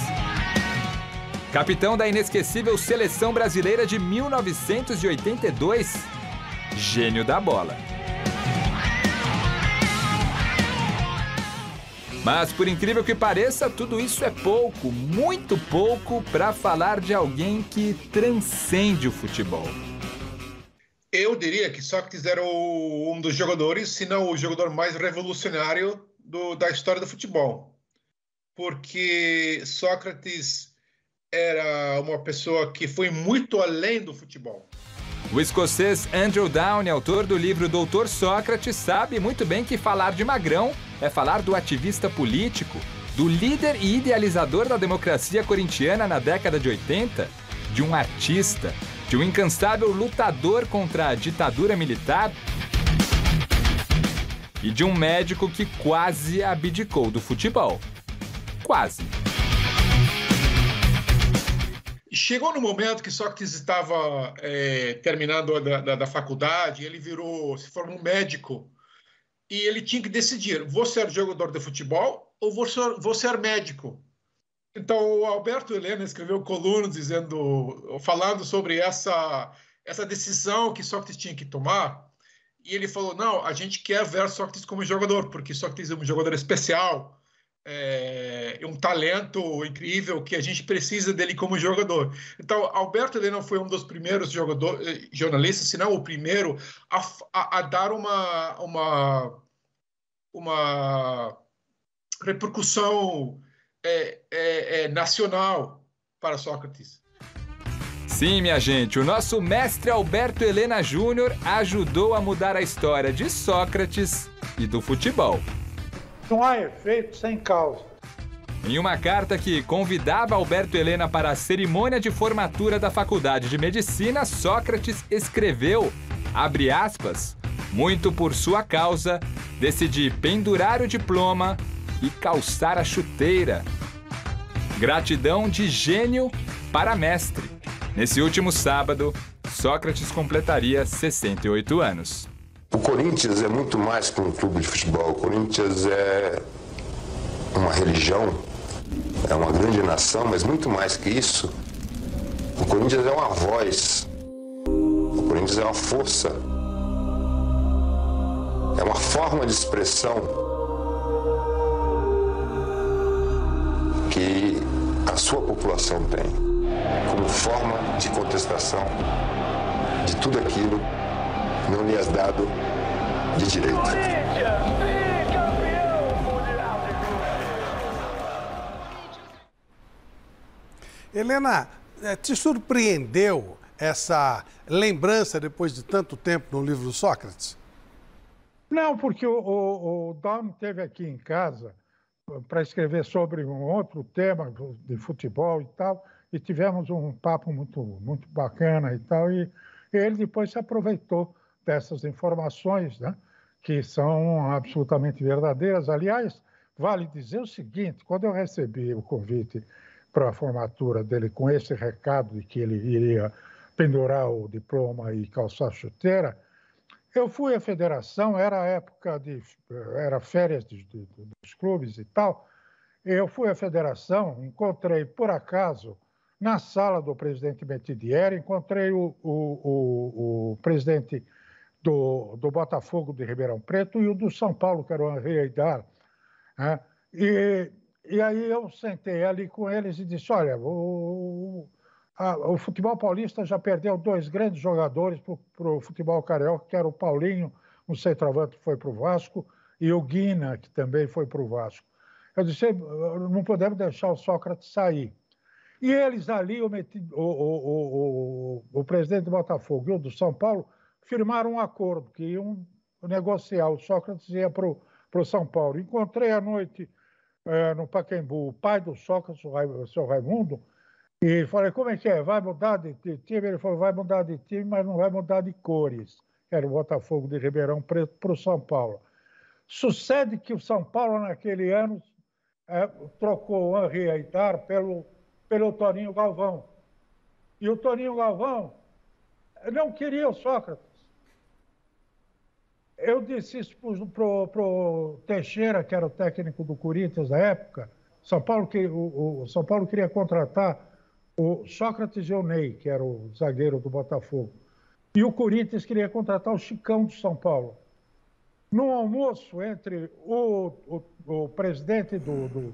Capitão da inesquecível Seleção Brasileira de 1982, gênio da bola. Mas, por incrível que pareça, tudo isso é pouco, muito pouco, para falar de alguém que transcende o futebol. Eu diria que Sócrates era um dos jogadores, se não o jogador mais revolucionário da história do futebol. Porque Sócrates era uma pessoa que foi muito além do futebol. O escocês Andrew Downey, autor do livro Doutor Sócrates, sabe muito bem que falar de Magrão é falar do ativista político, do líder e idealizador da democracia corintiana na década de 80, de um artista, de um incansável lutador contra a ditadura militar e de um médico que quase abdicou do futebol. Quase. Chegou no momento que Sócrates estava terminando da faculdade, ele se formou um médico e ele tinha que decidir, vou ser jogador de futebol ou vou ser médico? Então, o Alberto Helena escreveu coluna falando sobre essa decisão que Sócrates tinha que tomar. E ele falou, não, a gente quer ver Sócrates como jogador, porque Sócrates é um jogador especial, é um talento incrível que a gente precisa dele como jogador. Então, Alberto Helena foi um dos primeiros jornalistas, se não o primeiro, a dar uma repercussão nacional para Sócrates. Sim, minha gente, o nosso mestre Alberto Helena Júnior ajudou a mudar a história de Sócrates e do futebol. Não há efeito sem causa. Em uma carta que convidava Alberto Helena para a cerimônia de formatura da Faculdade de Medicina, Sócrates escreveu, abre aspas, muito por sua causa, decidi pendurar o diploma e calçar a chuteira. Gratidão de gênio para mestre. Nesse último sábado, Sócrates completaria 68 anos. O Corinthians é muito mais que um clube de futebol. O Corinthians é uma religião, é uma grande nação, mas muito mais que isso. O Corinthians é uma voz. O Corinthians é uma força. É uma forma de expressão que a sua população tem, como forma de contestação de tudo aquilo não lhe é dado de direito. Helena, te surpreendeu essa lembrança depois de tanto tempo no livro do Sócrates? Não, porque o Dom esteve aqui em casa para escrever sobre um outro tema de futebol e tal, e tivemos um papo muito bacana e tal, e ele depois se aproveitou dessas informações, né, que são absolutamente verdadeiras. Aliás, vale dizer o seguinte, quando eu recebi o convite para a formatura dele com esse recado de que ele iria pendurar o diploma e calçar chuteira, eu fui à federação, era férias dos clubes e tal, eu fui à federação, encontrei por acaso na sala do presidente Metidieri, encontrei o presidente do Botafogo de Ribeirão Preto e o do São Paulo, que era o Henri Aidar, né? E aí eu sentei ali com eles e disse, olha, o futebol paulista já perdeu 2 grandes jogadores para o futebol carioca, que era o Paulinho, um centroavante que foi para o Vasco, e o Guina, que também foi para o Vasco. Eu disse, não podemos deixar o Sócrates sair. E eles ali, o presidente do Botafogo e o do São Paulo, firmaram um acordo que iam negociar. O Sócrates ia para o São Paulo. Encontrei à noite no Pacaembu o pai do Sócrates, o seu Raimundo, e falei, como é que é? Vai mudar de time? Ele falou, vai mudar de time, mas não vai mudar de cores. Era o Botafogo de Ribeirão Preto para o São Paulo. Sucede que o São Paulo, naquele ano, trocou o Henri Aidar pelo Toninho Galvão. E o Toninho Galvão não queria o Sócrates. Eu disse isso para o Teixeira, que era o técnico do Corinthians na época. O São Paulo queria contratar o Sócrates e o Ney, que era o zagueiro do Botafogo. E o Corinthians queria contratar o Chicão do São Paulo. No almoço entre o presidente do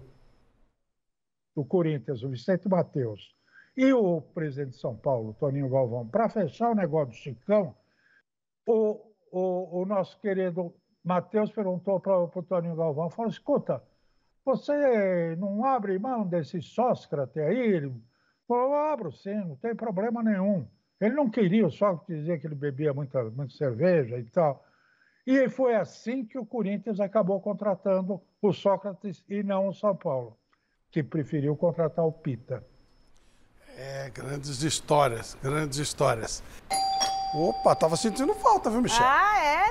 Corinthians, o Vicente Mateus, e o presidente de São Paulo, Toninho Galvão, para fechar o negócio do Chicão, o nosso querido Mateus perguntou para o Toninho Galvão, falou, escuta, você não abre mão desse Sócrates aí? Ele falou, abro sim, não tem problema nenhum. Ele não queria, o Sócrates dizia que ele bebia muita cerveja e tal. E foi assim que o Corinthians acabou contratando o Sócrates e não o São Paulo, que preferiu contratar o Pita. Grandes histórias, grandes histórias. Opa, tava sentindo falta, viu, Michel?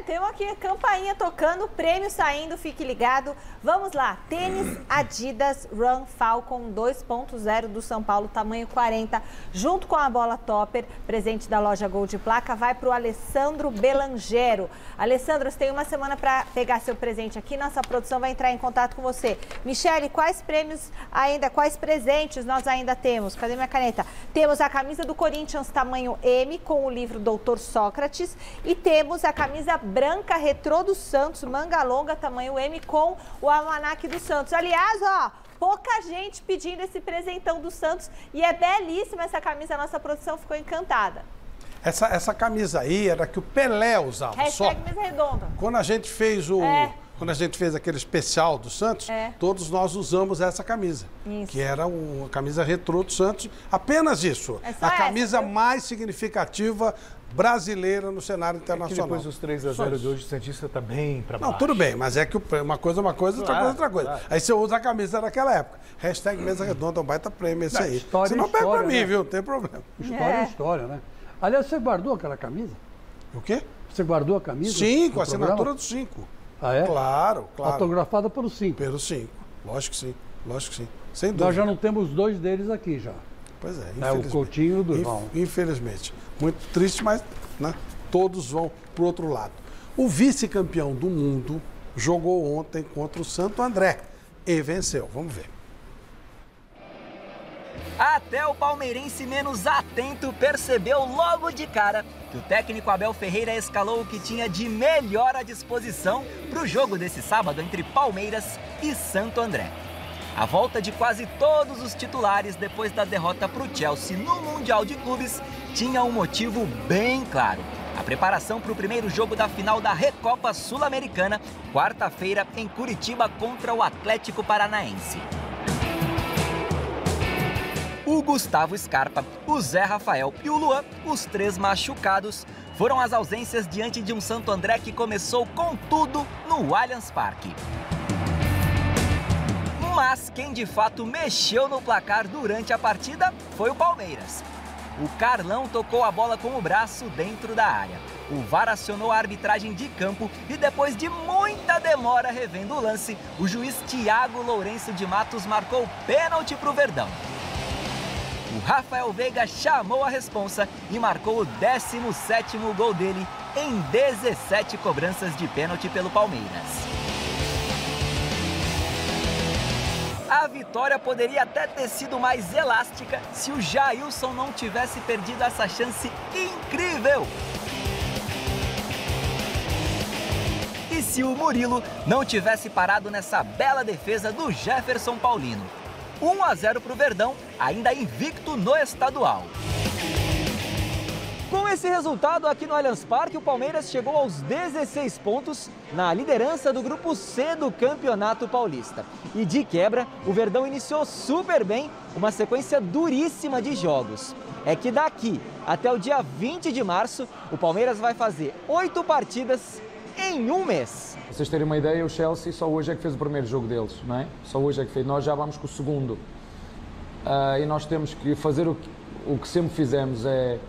Temos aqui a campainha tocando, prêmio saindo, fique ligado. Vamos lá, tênis Adidas Run Falcon 2.0 do São Paulo, tamanho 40, junto com a bola topper, presente da loja Gold Placa, vai para o Alessandro Belangero. Alessandro, você tem uma semana para pegar seu presente aqui, nossa produção vai entrar em contato com você. Michele, quais presentes nós ainda temos? Cadê minha caneta? Temos a camisa do Corinthians, tamanho M, com o livro Doutor Sócrates, e temos a camisa branca retrô do Santos, manga longa, tamanho M, com o almanaque do Santos. Aliás, pouca gente pedindo esse presentão do Santos e é belíssima essa camisa, a nossa produção ficou encantada. Essa camisa aí era que o Pelé usava. Hashtag mesa redonda. Quando a gente fez aquele especial do Santos, todos nós usamos essa camisa. Isso. Que era uma camisa retrô do Santos. Apenas isso. A camisa mais significativa brasileira no cenário internacional. Depois dos 3-0 de hoje, o Santista está bem para baixo. Não, tudo bem, mas é que uma coisa, outra coisa. Claro. Aí você usa a camisa daquela época. Hashtag mesa redonda, um baita prêmio esse aí. Você não pega pra mim, viu? Não tem problema. História é história, né? Aliás, você guardou aquela camisa? O quê? Você guardou a camisa? Sim, com a assinatura do 5. Ah, é? Claro. Autografada pelo 5. Pelo 5. Lógico que sim. Sem dúvida. Nós já não temos 2 deles aqui já. Pois é, infelizmente. O Coutinho e o Durval. Infelizmente. Muito triste, mas todos vão pro outro lado. O vice-campeão do mundo jogou ontem contra o Santo André e venceu. Vamos ver. Até o palmeirense menos atento percebeu logo de cara que o técnico Abel Ferreira escalou o que tinha de melhor à disposição para o jogo desse sábado entre Palmeiras e Santo André. A volta de quase todos os titulares depois da derrota para o Chelsea no Mundial de Clubes tinha um motivo bem claro. A preparação para o primeiro jogo da final da Recopa Sul-Americana, quarta-feira em Curitiba contra o Atlético Paranaense. O Gustavo Scarpa, o Zé Rafael e o Luan, os 3 machucados, foram as ausências diante de um Santo André que começou com tudo no Allianz Parque. Mas quem de fato mexeu no placar durante a partida foi o Palmeiras. O Carlão tocou a bola com o braço dentro da área. O VAR acionou a arbitragem de campo e depois de muita demora revendo o lance, o juiz Thiago Lourenço de Matos marcou pênalti para o Verdão. O Rafael Veiga chamou a responsa e marcou o 17º gol dele em 17 cobranças de pênalti pelo Palmeiras. A vitória poderia até ter sido mais elástica se o Jailson não tivesse perdido essa chance incrível. E se o Murilo não tivesse parado nessa bela defesa do Jefferson Paulino. 1-0 para o Verdão, ainda invicto no estadual. Com esse resultado aqui no Allianz Parque, o Palmeiras chegou aos 16 pontos na liderança do Grupo C do Campeonato Paulista. E de quebra, o Verdão iniciou super bem uma sequência duríssima de jogos. É que daqui até o dia 20 de março, o Palmeiras vai fazer 8 partidas em um mês. Pra vocês terem uma ideia, o Chelsea só hoje é que fez o primeiro jogo deles, não é? Só hoje é que fez. Nós já vamos com o segundo. E nós temos que fazer o que sempre fizemos, é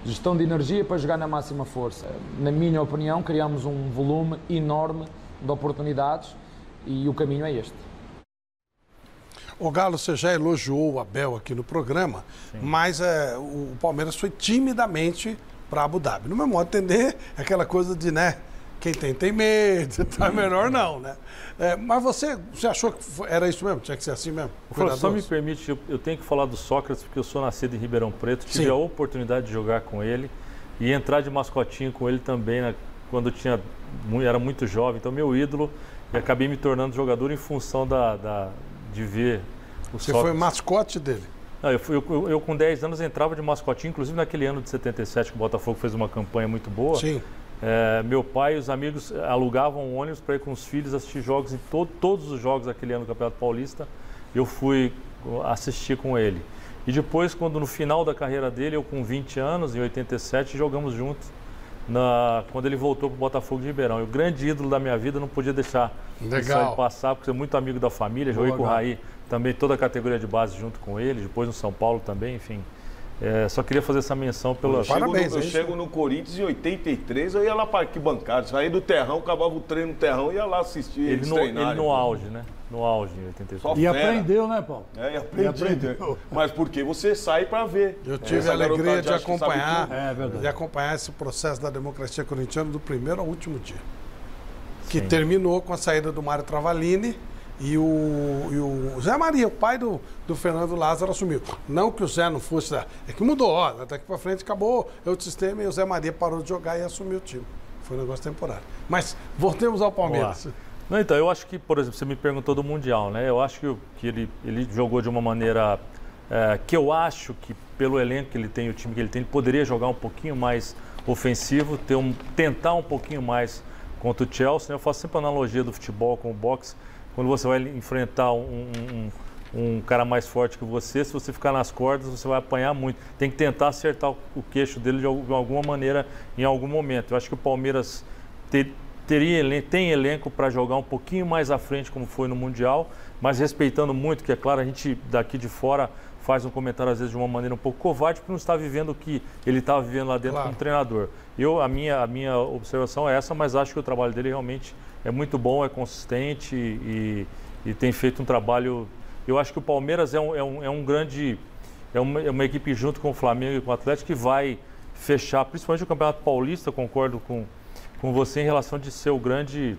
gestão de energia para jogar na máxima força. Na minha opinião, criamos um volume enorme de oportunidades e o caminho é este. O Galo, você já elogiou o Abel aqui no programa, sim, mas o Palmeiras foi timidamente para Abu Dhabi. No meu modo de entender, é aquela coisa de, né, quem tem medo, tá melhor não, né? Mas você achou que era isso mesmo? Tinha que ser assim mesmo? Só me permite, eu tenho que falar do Sócrates, porque eu sou nascido em Ribeirão Preto, tive a oportunidade de jogar com ele e entrar de mascotinho com ele também, né, quando era muito jovem, então meu ídolo, e acabei me tornando jogador em função de ver o Sócrates. Você foi mascote dele? Não, eu com 10 anos entrava de mascotinho, inclusive naquele ano de 77 que o Botafogo fez uma campanha muito boa. Sim. Meu pai e os amigos alugavam um ônibus para ir com os filhos assistir jogos, em todos os jogos daquele ano do Campeonato Paulista, eu fui assistir com ele. E depois, quando no final da carreira dele, eu com 20 anos, em 87, jogamos juntos, quando ele voltou para o Botafogo de Ribeirão. E o grande ídolo da minha vida, não podia deixar isso aí passar, porque sou muito amigo da família, joguei com o Raí também, toda a categoria de base junto com ele, depois no São Paulo também, enfim. Só queria fazer essa menção pela... Eu chego no Corinthians em 83, eu ia lá para arquibancada, saía do terrão, acabava o treino no terrão e ia lá assistir eles treinarem. Ele no auge, né? No auge, em 83. E aprendeu, né, Paulo? E aprendeu. Mas porque você sai para ver. Eu tive a alegria de acompanhar esse processo da democracia corintiana do primeiro ao último dia. Que terminou com a saída do Mário Travalini. E o Zé Maria, o pai do Fernando Lázaro, assumiu. Não que o Zé não fosse... É que mudou, daqui para frente acabou o sistema e o Zé Maria parou de jogar e assumiu o time. Foi um negócio temporário. Mas voltemos ao Palmeiras. Não, então, eu acho que, por exemplo, você me perguntou do Mundial, né? Eu acho que ele jogou de uma maneira que eu acho que, pelo elenco que ele tem, o time que ele tem, ele poderia jogar um pouquinho mais ofensivo, tentar um pouquinho mais contra o Chelsea, né? Eu faço sempre a analogia do futebol com o boxe. Quando você vai enfrentar um cara mais forte que você, se você ficar nas cordas, você vai apanhar muito. Tem que tentar acertar o queixo dele de alguma maneira, em algum momento. Eu acho que o Palmeiras tem elenco para jogar um pouquinho mais à frente, como foi no Mundial, mas respeitando muito, que é claro, a gente daqui de fora faz um comentário às vezes de uma maneira um pouco covarde, porque não está vivendo o que ele estava vivendo lá dentro como treinador. A minha observação é essa, mas acho que o trabalho dele realmente é muito bom, é consistente e tem feito um trabalho... Eu acho que o Palmeiras é uma equipe junto com o Flamengo e com o Atlético que vai fechar, principalmente o Campeonato Paulista, concordo com você em relação de ser o grande...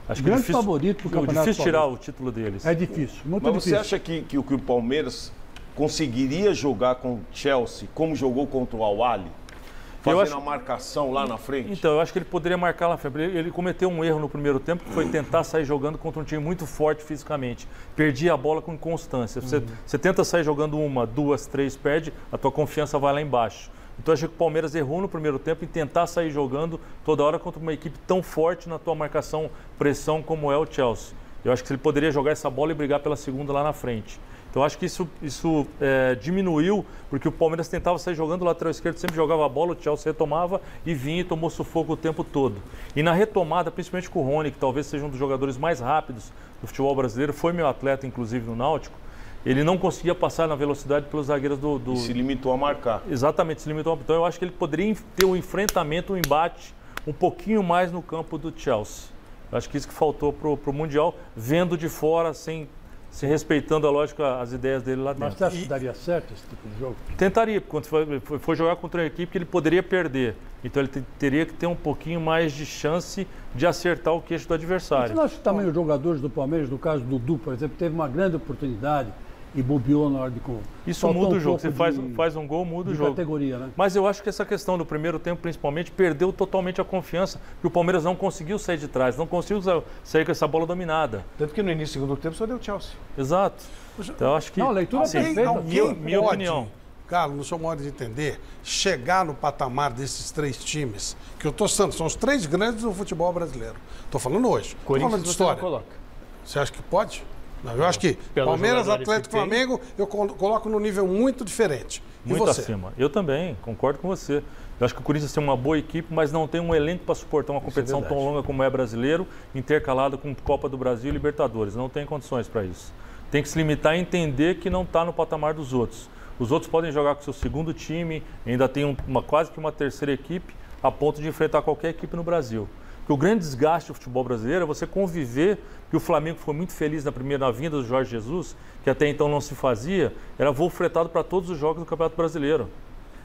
Acho que é difícil, favorito do Campeonato Paulista. Difícil tirar o título deles. É difícil, muito Mas difícil. Mas você acha que o Palmeiras conseguiria jogar com o Chelsea como jogou contra o Al-Ahly? fazendo a marcação lá na frente? Então, eu acho que ele poderia marcar lá na frente. Ele cometeu um erro no primeiro tempo, que foi tentar sair jogando contra um time muito forte fisicamente. Perdia a bola com inconstância. Você tenta sair jogando 1, 2, 3, perde, a tua confiança vai lá embaixo. Então, eu achei que o Palmeiras errou no primeiro tempo em tentar sair jogando toda hora contra uma equipe tão forte na tua marcação, pressão como é o Chelsea. Eu acho que ele poderia jogar essa bola e brigar pela segunda lá na frente. Então, acho que isso diminuiu, porque o Palmeiras tentava sair jogando, o lateral esquerdo sempre jogava a bola, o Chelsea retomava e vinha e tomou sufoco o tempo todo. E na retomada, principalmente com o Rony, que talvez seja um dos jogadores mais rápidos do futebol brasileiro, foi meu atleta, inclusive, no Náutico, ele não conseguia passar na velocidade pelos zagueiros do... E se limitou a marcar. Exatamente, se limitou a... Então, eu acho que ele poderia ter um enfrentamento, um embate um pouquinho mais no campo do Chelsea. Eu acho que isso que faltou para o Mundial, vendo de fora, sem respeitando, a lógica, as ideias dele lá dentro. Mas você acha que daria certo esse tipo de jogo? Tentaria, porque quando for jogar contra uma equipe que ele poderia perder. Então ele teria que ter um pouquinho mais de chance de acertar o queixo do adversário. Você não acha que também os jogadores do Palmeiras, no caso do Dudu, por exemplo, teve uma grande oportunidade e bobeou na hora de... Isso muda o jogo. Você faz um gol, muda o jogo. Categoria, né? Mas eu acho que essa questão do primeiro tempo, principalmente, perdeu totalmente a confiança, que o Palmeiras não conseguiu sair de trás, não conseguiu sair com essa bola dominada. Tanto que no início do segundo tempo só deu Chelsea. Exato. Então eu acho que... Não, a leitura perfeita. Minha opinião. Carlos, no seu modo de entender, chegar no patamar desses 3 times, que eu estou citando, são os 3 grandes do futebol brasileiro. Estou falando hoje. Estou falando de história. Você acha que pode? Não, eu acho que Palmeiras, Atlético, Flamengo, eu coloco num nível muito diferente. Muito acima. Eu também, concordo com você. Eu acho que o Corinthians tem uma boa equipe, mas não tem um elenco para suportar uma competição tão longa como é brasileiro, intercalada com Copa do Brasil e Libertadores. Não tem condições para isso. Tem que se limitar a entender que não está no patamar dos outros. Os outros podem jogar com seu segundo time, ainda tem quase que uma terceira equipe, a ponto de enfrentar qualquer equipe no Brasil. Porque o grande desgaste do futebol brasileiro é você conviver, que o Flamengo foi muito feliz na vinda do Jorge Jesus, que até então não se fazia, era voo fretado para todos os jogos do Campeonato Brasileiro.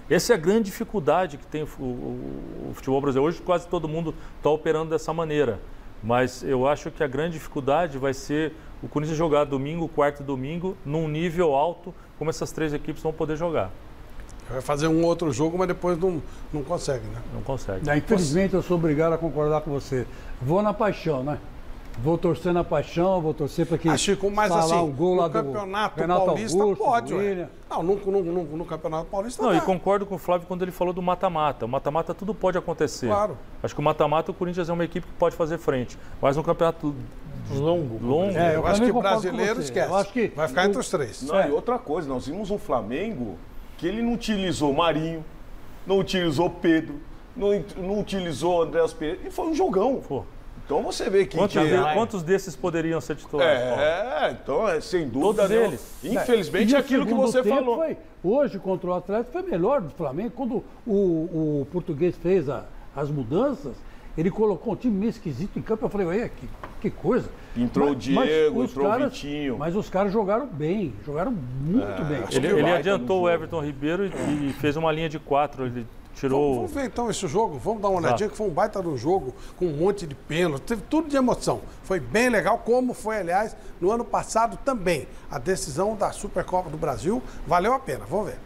Essa é a grande dificuldade que tem o futebol brasileiro. Hoje quase todo mundo está operando dessa maneira, mas eu acho que a grande dificuldade vai ser o Corinthians jogar domingo, quarto e domingo, num nível alto, como essas 3 equipes vão poder jogar. Vai fazer um outro jogo, mas depois não consegue, né? Não consegue. Infelizmente, eu sou obrigado a concordar com você. Vou na paixão, né? Vou torcer na paixão, vou torcer para que... Chico, mas assim, o gol lá no Campeonato Renato Paulista Augusto, pode, ué. Não, no Campeonato Paulista não. E concordo com o Flávio quando ele falou do mata-mata. O mata-mata tudo pode acontecer. Claro. Acho que o mata-mata, o Corinthians é uma equipe que pode fazer frente. Mas no campeonato longo. Eu acho que o brasileiro esquece. Eu acho que vai ficar entre os 3. Não, e outra coisa, nós vimos um Flamengo que ele não utilizou Marinho, não utilizou Pedro, não utilizou Andréas Pereira, e foi um jogão. Pô. Então você vê que... Quantos desses poderiam ser titulares? Então, sem dúvida. Todos eles. Infelizmente, é aquilo que você falou. Hoje, contra o Atlético, foi melhor do Flamengo. Quando o português fez as mudanças, ele colocou um time meio esquisito em campo. Eu falei, ué, que coisa. Entrou o Diego, entrou o Vitinho. Mas os caras jogaram bem, jogaram muito bem. Ele adiantou o Everton Ribeiro e fez uma linha de 4. Ele tirou... Vamos ver então esse jogo, vamos dar uma olhadinha, que foi um baita de um jogo, com um monte de pênalti, teve tudo de emoção. Foi bem legal, como foi, aliás, no ano passado também. A decisão da Supercopa do Brasil valeu a pena, vamos ver.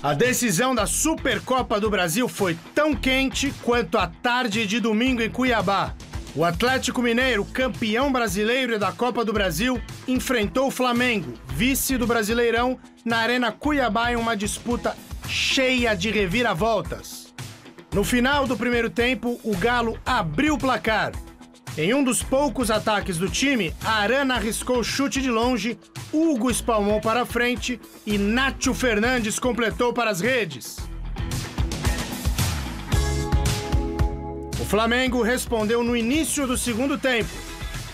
A decisão da Supercopa do Brasil foi tão quente quanto a tarde de domingo em Cuiabá. O Atlético Mineiro, campeão brasileiro da Copa do Brasil, enfrentou o Flamengo, vice do Brasileirão, na Arena Cuiabá em uma disputa cheia de reviravoltas. No final do primeiro tempo, o Galo abriu o placar. Em um dos poucos ataques do time, Arana arriscou o chute de longe, Hugo espalmou para a frente e Nátio Fernandes completou para as redes. O Flamengo respondeu no início do segundo tempo.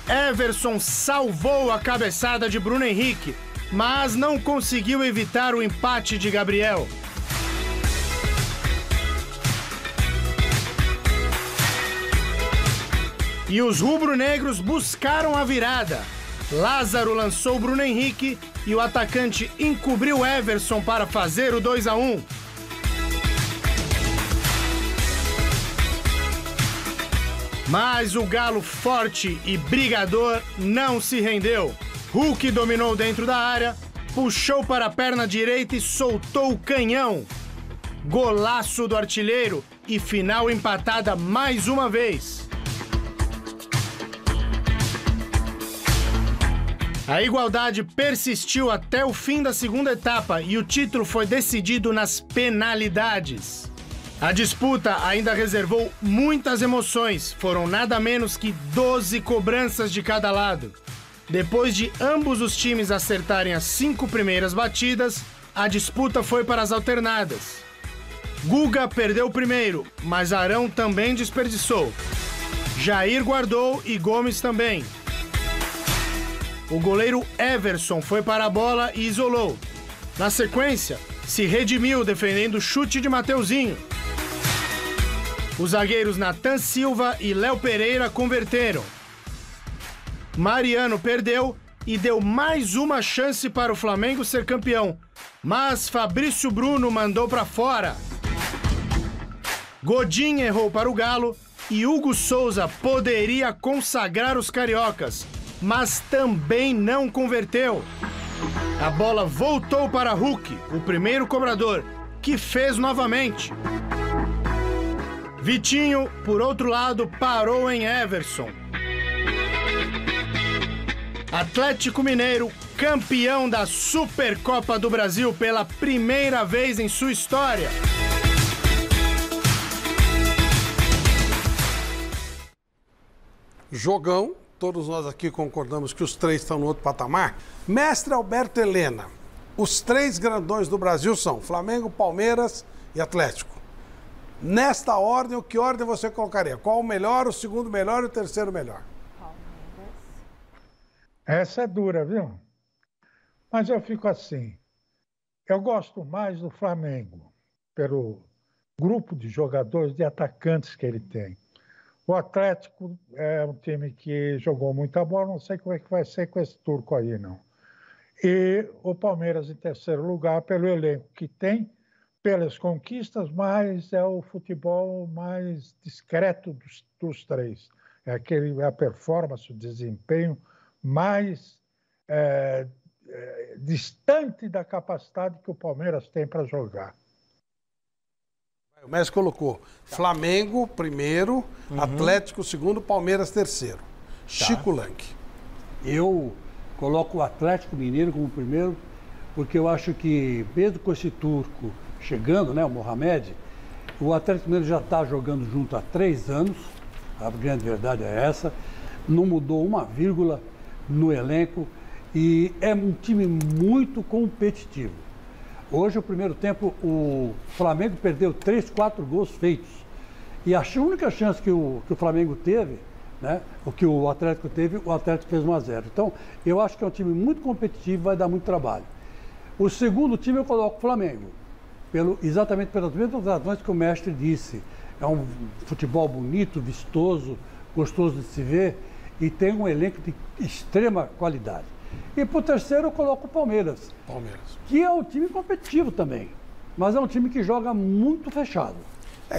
Everson salvou a cabeçada de Bruno Henrique, mas não conseguiu evitar o empate de Gabriel. E os rubro-negros buscaram a virada. Lázaro lançou Bruno Henrique e o atacante encobriu Everson para fazer o 2-1. Mas o Galo forte e brigador não se rendeu. Hulk dominou dentro da área, puxou para a perna direita e soltou o canhão. golaço do artilheiro e final empatada mais uma vez. A igualdade persistiu até o fim da segunda etapa e o título foi decidido nas penalidades. A disputa ainda reservou muitas emoções, foram nada menos que 12 cobranças de cada lado. Depois de ambos os times acertarem as 5 primeiras batidas, a disputa foi para as alternadas. Guga perdeu o primeiro, mas Arão também desperdiçou. Jair guardou e Gomes também. O goleiro Everson foi para a bola e isolou. Na sequência, se redimiu defendendo o chute de Mateuzinho. Os zagueiros Nathan Silva e Léo Pereira converteram. Mariano perdeu e deu mais uma chance para o Flamengo ser campeão, mas Fabrício Bruno mandou para fora. Godin errou para o Galo e Hugo Souza poderia consagrar os cariocas, mas também não converteu. A bola voltou para Hulk, o primeiro cobrador, que fez novamente. Vitinho, por outro lado, parou em Everson. Atlético Mineiro, campeão da Supercopa do Brasil pela primeira vez em sua história. Jogão, todos nós aqui concordamos que os três estão no outro patamar. Mestre Alberto Helena, os 3 grandões do Brasil são Flamengo, Palmeiras e Atlético. Nesta ordem, que ordem você colocaria? Qual o melhor, o segundo melhor e o terceiro melhor? Essa é dura, viu? Mas eu fico assim. Eu gosto mais do Flamengo, pelo grupo de jogadores, de atacantes que ele tem. O Atlético é um time que jogou muita bola, não sei como é que vai ser com esse turco aí, não. E o Palmeiras em terceiro lugar, pelo elenco que tem, pelas conquistas, mas é o futebol mais discreto dos 3. É a performance, o desempenho mais distante da capacidade que o Palmeiras tem para jogar. O Messi colocou Flamengo primeiro, Atlético segundo, Palmeiras terceiro. Chico Lang. Eu coloco o Atlético Mineiro como primeiro, porque eu acho que, mesmo com esse turco chegando, né, o Mohamed, o Atlético Mineiro já está jogando junto há 3 anos, a grande verdade é essa, não mudou uma vírgula no elenco e é um time muito competitivo. Hoje, no primeiro tempo, o Flamengo perdeu 3, 4 gols feitos. E a única chance que o Flamengo teve, né, o que o Atlético teve, o Atlético fez 1-0. Então, eu acho que é um time muito competitivo, vai dar muito trabalho. O segundo time eu coloco o Flamengo, exatamente pelas mesmas razões que o mestre disse. É um futebol bonito, vistoso, gostoso de se ver e tem um elenco de extrema qualidade. E para o terceiro eu coloco o Palmeiras. Que é um time competitivo também, mas é um time que joga muito fechado.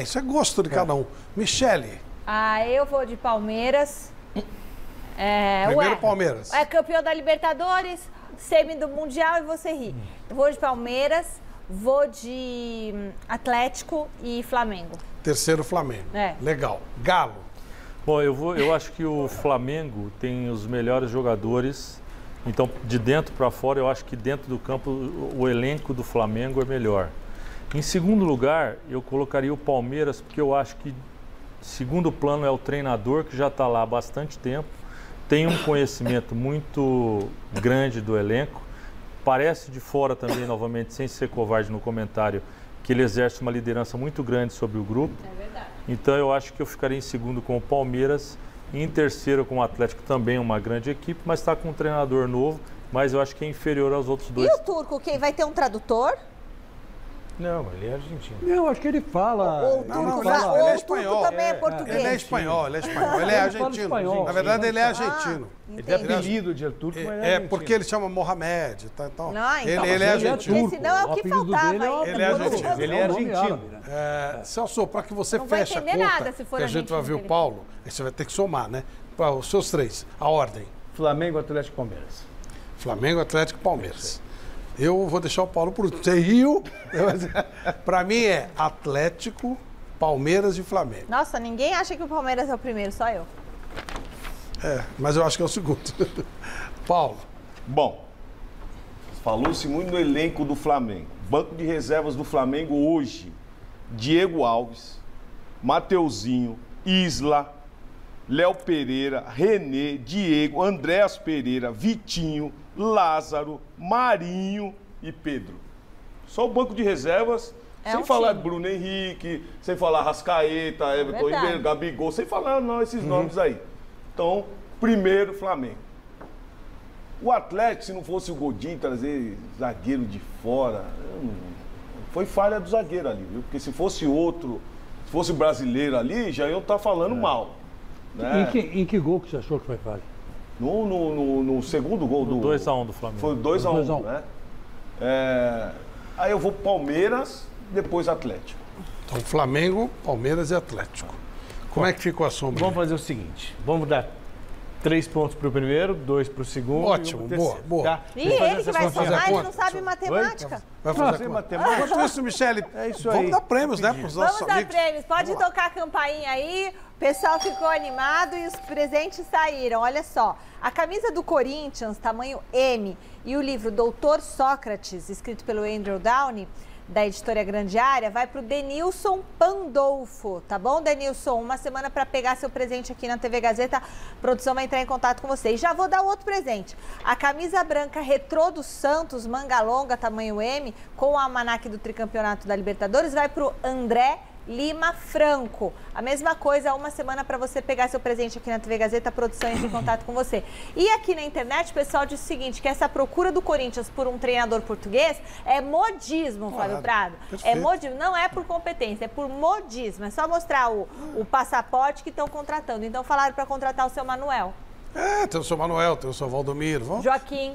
Isso é gosto de cada um. Michele. Eu vou de Palmeiras. Primeiro Palmeiras. É campeão da Libertadores, semi do Mundial e você ri. Eu vou de Palmeiras, vou de Atlético e Flamengo. Terceiro Flamengo. Legal. Galo. Bom, eu acho que o Flamengo tem os melhores jogadores. Então, de dentro para fora, eu acho que dentro do campo o elenco do Flamengo é melhor. Em segundo lugar, eu colocaria o Palmeiras, porque eu acho que segundo plano é o treinador, que já está lá há bastante tempo, tem um conhecimento muito grande do elenco, parece de fora também, novamente, sem ser covarde no comentário, que ele exerce uma liderança muito grande sobre o grupo. É verdade. Então, eu acho que eu ficaria em segundo com o Palmeiras, em terceiro com o Atlético, também uma grande equipe, mas está com um treinador novo, mas eu acho que é inferior aos outros dois. E o turco, quem vai ter um tradutor? Não, ele é argentino. Eu acho que ele fala... Ele é espanhol. O turco também é português. Ele é espanhol. Ele é argentino. Na verdade, ele é argentino. Ele é apelido de turco, mas é argentino. Porque ele chama Mohamed. Então, ele é argentino. Senão é o que faltava. Ele é argentino. Ele é argentino. Celso, para que você feche a conta, nada se for que a gente vai ver o Paulo, aí você vai ter que somar, né? Para os seus 3, a ordem. Flamengo, Atlético, Palmeiras. Flamengo, Atlético, Palmeiras. Eu vou deixar o Paulo por último. Você riu? Para mim é Atlético, Palmeiras e Flamengo. Nossa, ninguém acha que o Palmeiras é o primeiro, só eu. Mas eu acho que é o segundo. Paulo. Bom, falou-se muito no elenco do Flamengo. Banco de reservas do Flamengo hoje, Diego Alves, Mateuzinho, Isla, Léo Pereira, René, Diego, Andréas Pereira, Vitinho, Lázaro, Marinho e Pedro. Só o banco de reservas, sem falar de Bruno Henrique, sem falar Rascaeta, Everton Ribeiro, Gabigol, sem falar esses nomes aí. Então, primeiro Flamengo. O Atlético, se não fosse o Godinho trazer zagueiro de fora, foi falha do zagueiro ali, viu? Porque se fosse outro, se fosse o brasileiro ali, já eu estar falando mal. Né? Em que gol que você achou que foi falha? No segundo gol do 2-1 do Flamengo. Foi 2-1, né? Aí eu vou Palmeiras, depois Atlético. Então, Flamengo, Palmeiras e Atlético. Como é que ficou a sombra? Vamos fazer o seguinte, vamos dar 3 pontos para o primeiro, 2 para o segundo. Ótimo, boa. Tá? E ele que vai somar, ele não sabe matemática. Vai fazer matemática? Enquanto isso, Michele, vamos dar prêmios, né, para os nossos amigos. Vamos dar prêmios. Pode tocar a campainha aí. O pessoal ficou animado e os presentes saíram. Olha só, a camisa do Corinthians, tamanho M, e o livro Doutor Sócrates, escrito pelo Andrew Downey, da editora Grande Área, vai para o Denilson Pandolfo, tá bom, Denilson? Uma semana para pegar seu presente aqui na TV Gazeta. A produção vai entrar em contato com você. E já vou dar outro presente. A camisa branca retrô do Santos, manga longa, tamanho M, com o almanaque do tricampeonato da Libertadores, vai para o André Lima Franco. A mesma coisa, uma semana para você pegar seu presente aqui na TV Gazeta, a produção entra em contato com você. E aqui na internet, o pessoal diz o seguinte, que essa procura do Corinthians por um treinador português é modismo, Flávio Prado. É modismo, não é por competência, é por modismo. É só mostrar o passaporte que estão contratando. Então falaram para contratar o seu Manuel. Tem o seu Manuel, tem o seu Valdomiro. Vamos? Joaquim.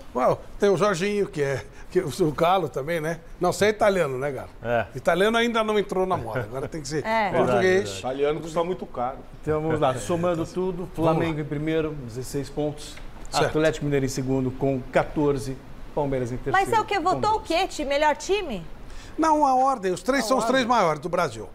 Tem o Jorginho, que o Galo também, né? Não, você é italiano, né, Galo? Italiano ainda não entrou na moda, agora tem que ser português. Italiano custa muito caro. Então vamos lá, somando tudo, Flamengo em primeiro, 16 pontos. Certo. Atlético Mineiro em segundo com 14, Palmeiras em terceiro. Mas é o que? Votou o quê? Melhor time? Não, a ordem. Os três são os três maiores do Brasil.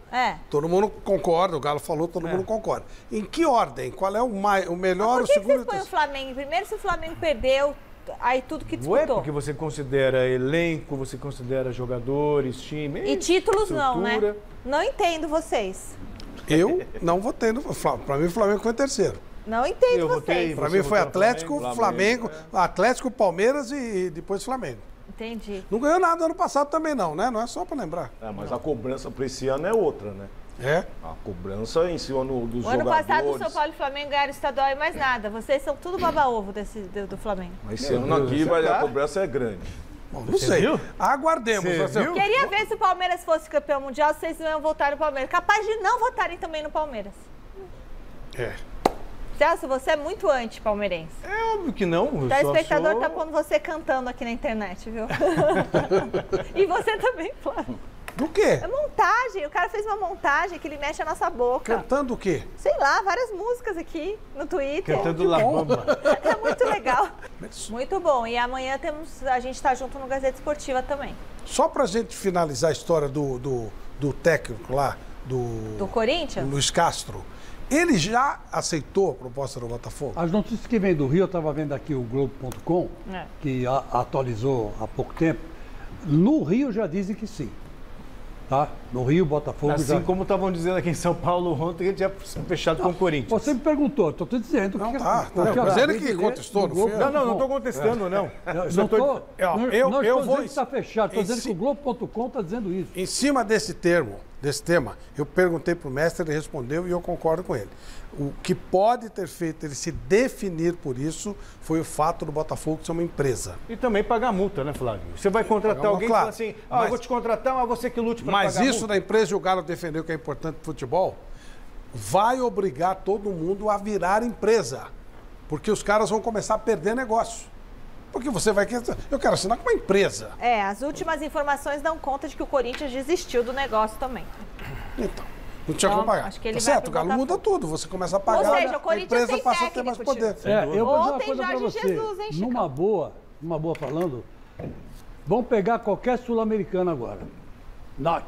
Todo mundo concorda, o Galo falou, todo mundo concorda. Em que ordem? Qual é o melhor, o segundo? Por que você põe o Flamengo em primeiro se o Flamengo perdeu aí tudo que disputou? É porque você considera elenco, você considera jogadores, time... E títulos não, né? Não entendo vocês. Eu não votei no... Para mim o Flamengo foi em terceiro. Não entendo vocês. Para mim foi Atlético, Flamengo, Atlético, Palmeiras e depois Flamengo. Entendi. Não ganhou nada ano passado também não, né? Não é só para lembrar. Mas a cobrança para esse ano é outra, né? A cobrança em cima dos jogadores. O ano passado o São Paulo e o Flamengo ganharam o estadual e mais nada. Vocês são tudo baba-ovo do Flamengo. Mas esse ano aqui a cobrança é grande. Bom, não sei. Aguardemos. Queria ver se o Palmeiras fosse campeão mundial, vocês não iam votar no Palmeiras. Capaz de não votarem também no Palmeiras. Celso, você é muito anti-palmeirense. É óbvio que não. O telespectador tá pondo você cantando aqui na internet, viu? E você também, Flávio. Do quê? É montagem. O cara fez uma montagem que ele mexe a nossa boca. Cantando o quê? Sei lá, várias músicas aqui no Twitter. Cantando La Bamba. É muito legal. Muito bom. E amanhã a gente tá junto no Gazeta Esportiva também. Só pra gente finalizar a história do técnico lá, do Corinthians? Luiz Castro. Ele já aceitou a proposta do Botafogo? As notícias que vêm do Rio, eu estava vendo aqui o Globo.com, que atualizou há pouco tempo. No Rio já dizem que sim. Tá? No Rio, Botafogo assim já... como estavam dizendo aqui em São Paulo ontem, que ele tinha fechado com o Corinthians. Você me perguntou, estou te dizendo. Não, mas ele que contestou, não foi? Não estou contestando, não. Não estou dizendo que está fechado, estou dizendo que o Globo.com está dizendo isso. Em cima desse tema, eu perguntei para o mestre, ele respondeu e eu concordo com ele. O que pode ter feito ele se definir por isso foi o fato do Botafogo ser uma empresa. E também pagar multa, né, Flávio? Você vai contratar alguém e fala assim, eu vou te contratar, mas você que lute para pagar multa. Mas isso da empresa, e o Galo defendeu que é importante para o futebol, vai obrigar todo mundo a virar empresa. Porque os caras vão começar a perder negócio. Porque você vai querer... Eu quero assinar com uma empresa. As últimas informações dão conta de que o Corinthians desistiu do negócio também. Então, não tinha como pagar. Acho que ele certo, o Galo muda tudo. Você começa a pagar, ou seja, o Corinthians a empresa passa a ter mais poder. Eu vou dizer uma coisa para você. Jesus, hein, numa boa falando, vão pegar qualquer sul-americano agora.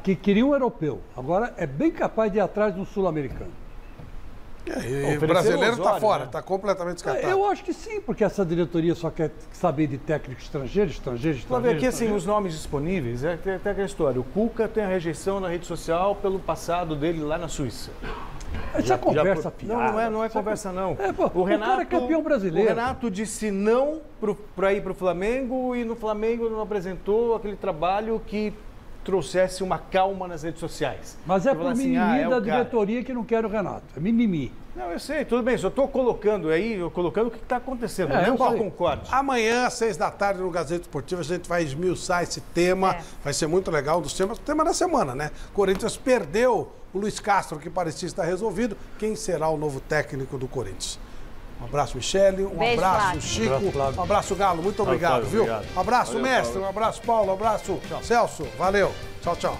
Que queria um europeu. Agora é bem capaz de ir atrás de um sul-americano. E o brasileiro está fora, está completamente descartado. Eu acho que sim, porque essa diretoria só quer saber de técnico estrangeiro. Aqui, assim, os nomes disponíveis, tem até aquela história. O Cuca tem a rejeição na rede social pelo passado dele lá na Suíça. Essa conversa fiada. Não é conversa, não. O Renato, cara é campeão brasileiro. O Renato disse não para ir para o Flamengo e no Flamengo não apresentou aquele trabalho que trouxesse uma calma nas redes sociais. Mas é por mimimi da diretoria que não quer o Renato. É mimimi. Não, eu sei, tudo bem. Só estou colocando o que está acontecendo. Não concordo. Amanhã, às 6 da tarde, no Gazeta Esportiva, a gente vai esmiuçar esse tema. Vai ser muito legal, um dos temas, o tema da semana, né? Corinthians perdeu o Luiz Castro, que parecia estar resolvido. Quem será o novo técnico do Corinthians? Um abraço, Michele. Beijo, abraço, Flávio. Chico. Um abraço, Galo. Muito obrigado, Flávio, viu? obrigado. Um abraço, Valeu, mestre. Flávio. Um abraço, Paulo. Um abraço, Celso. Valeu. Tchau, tchau.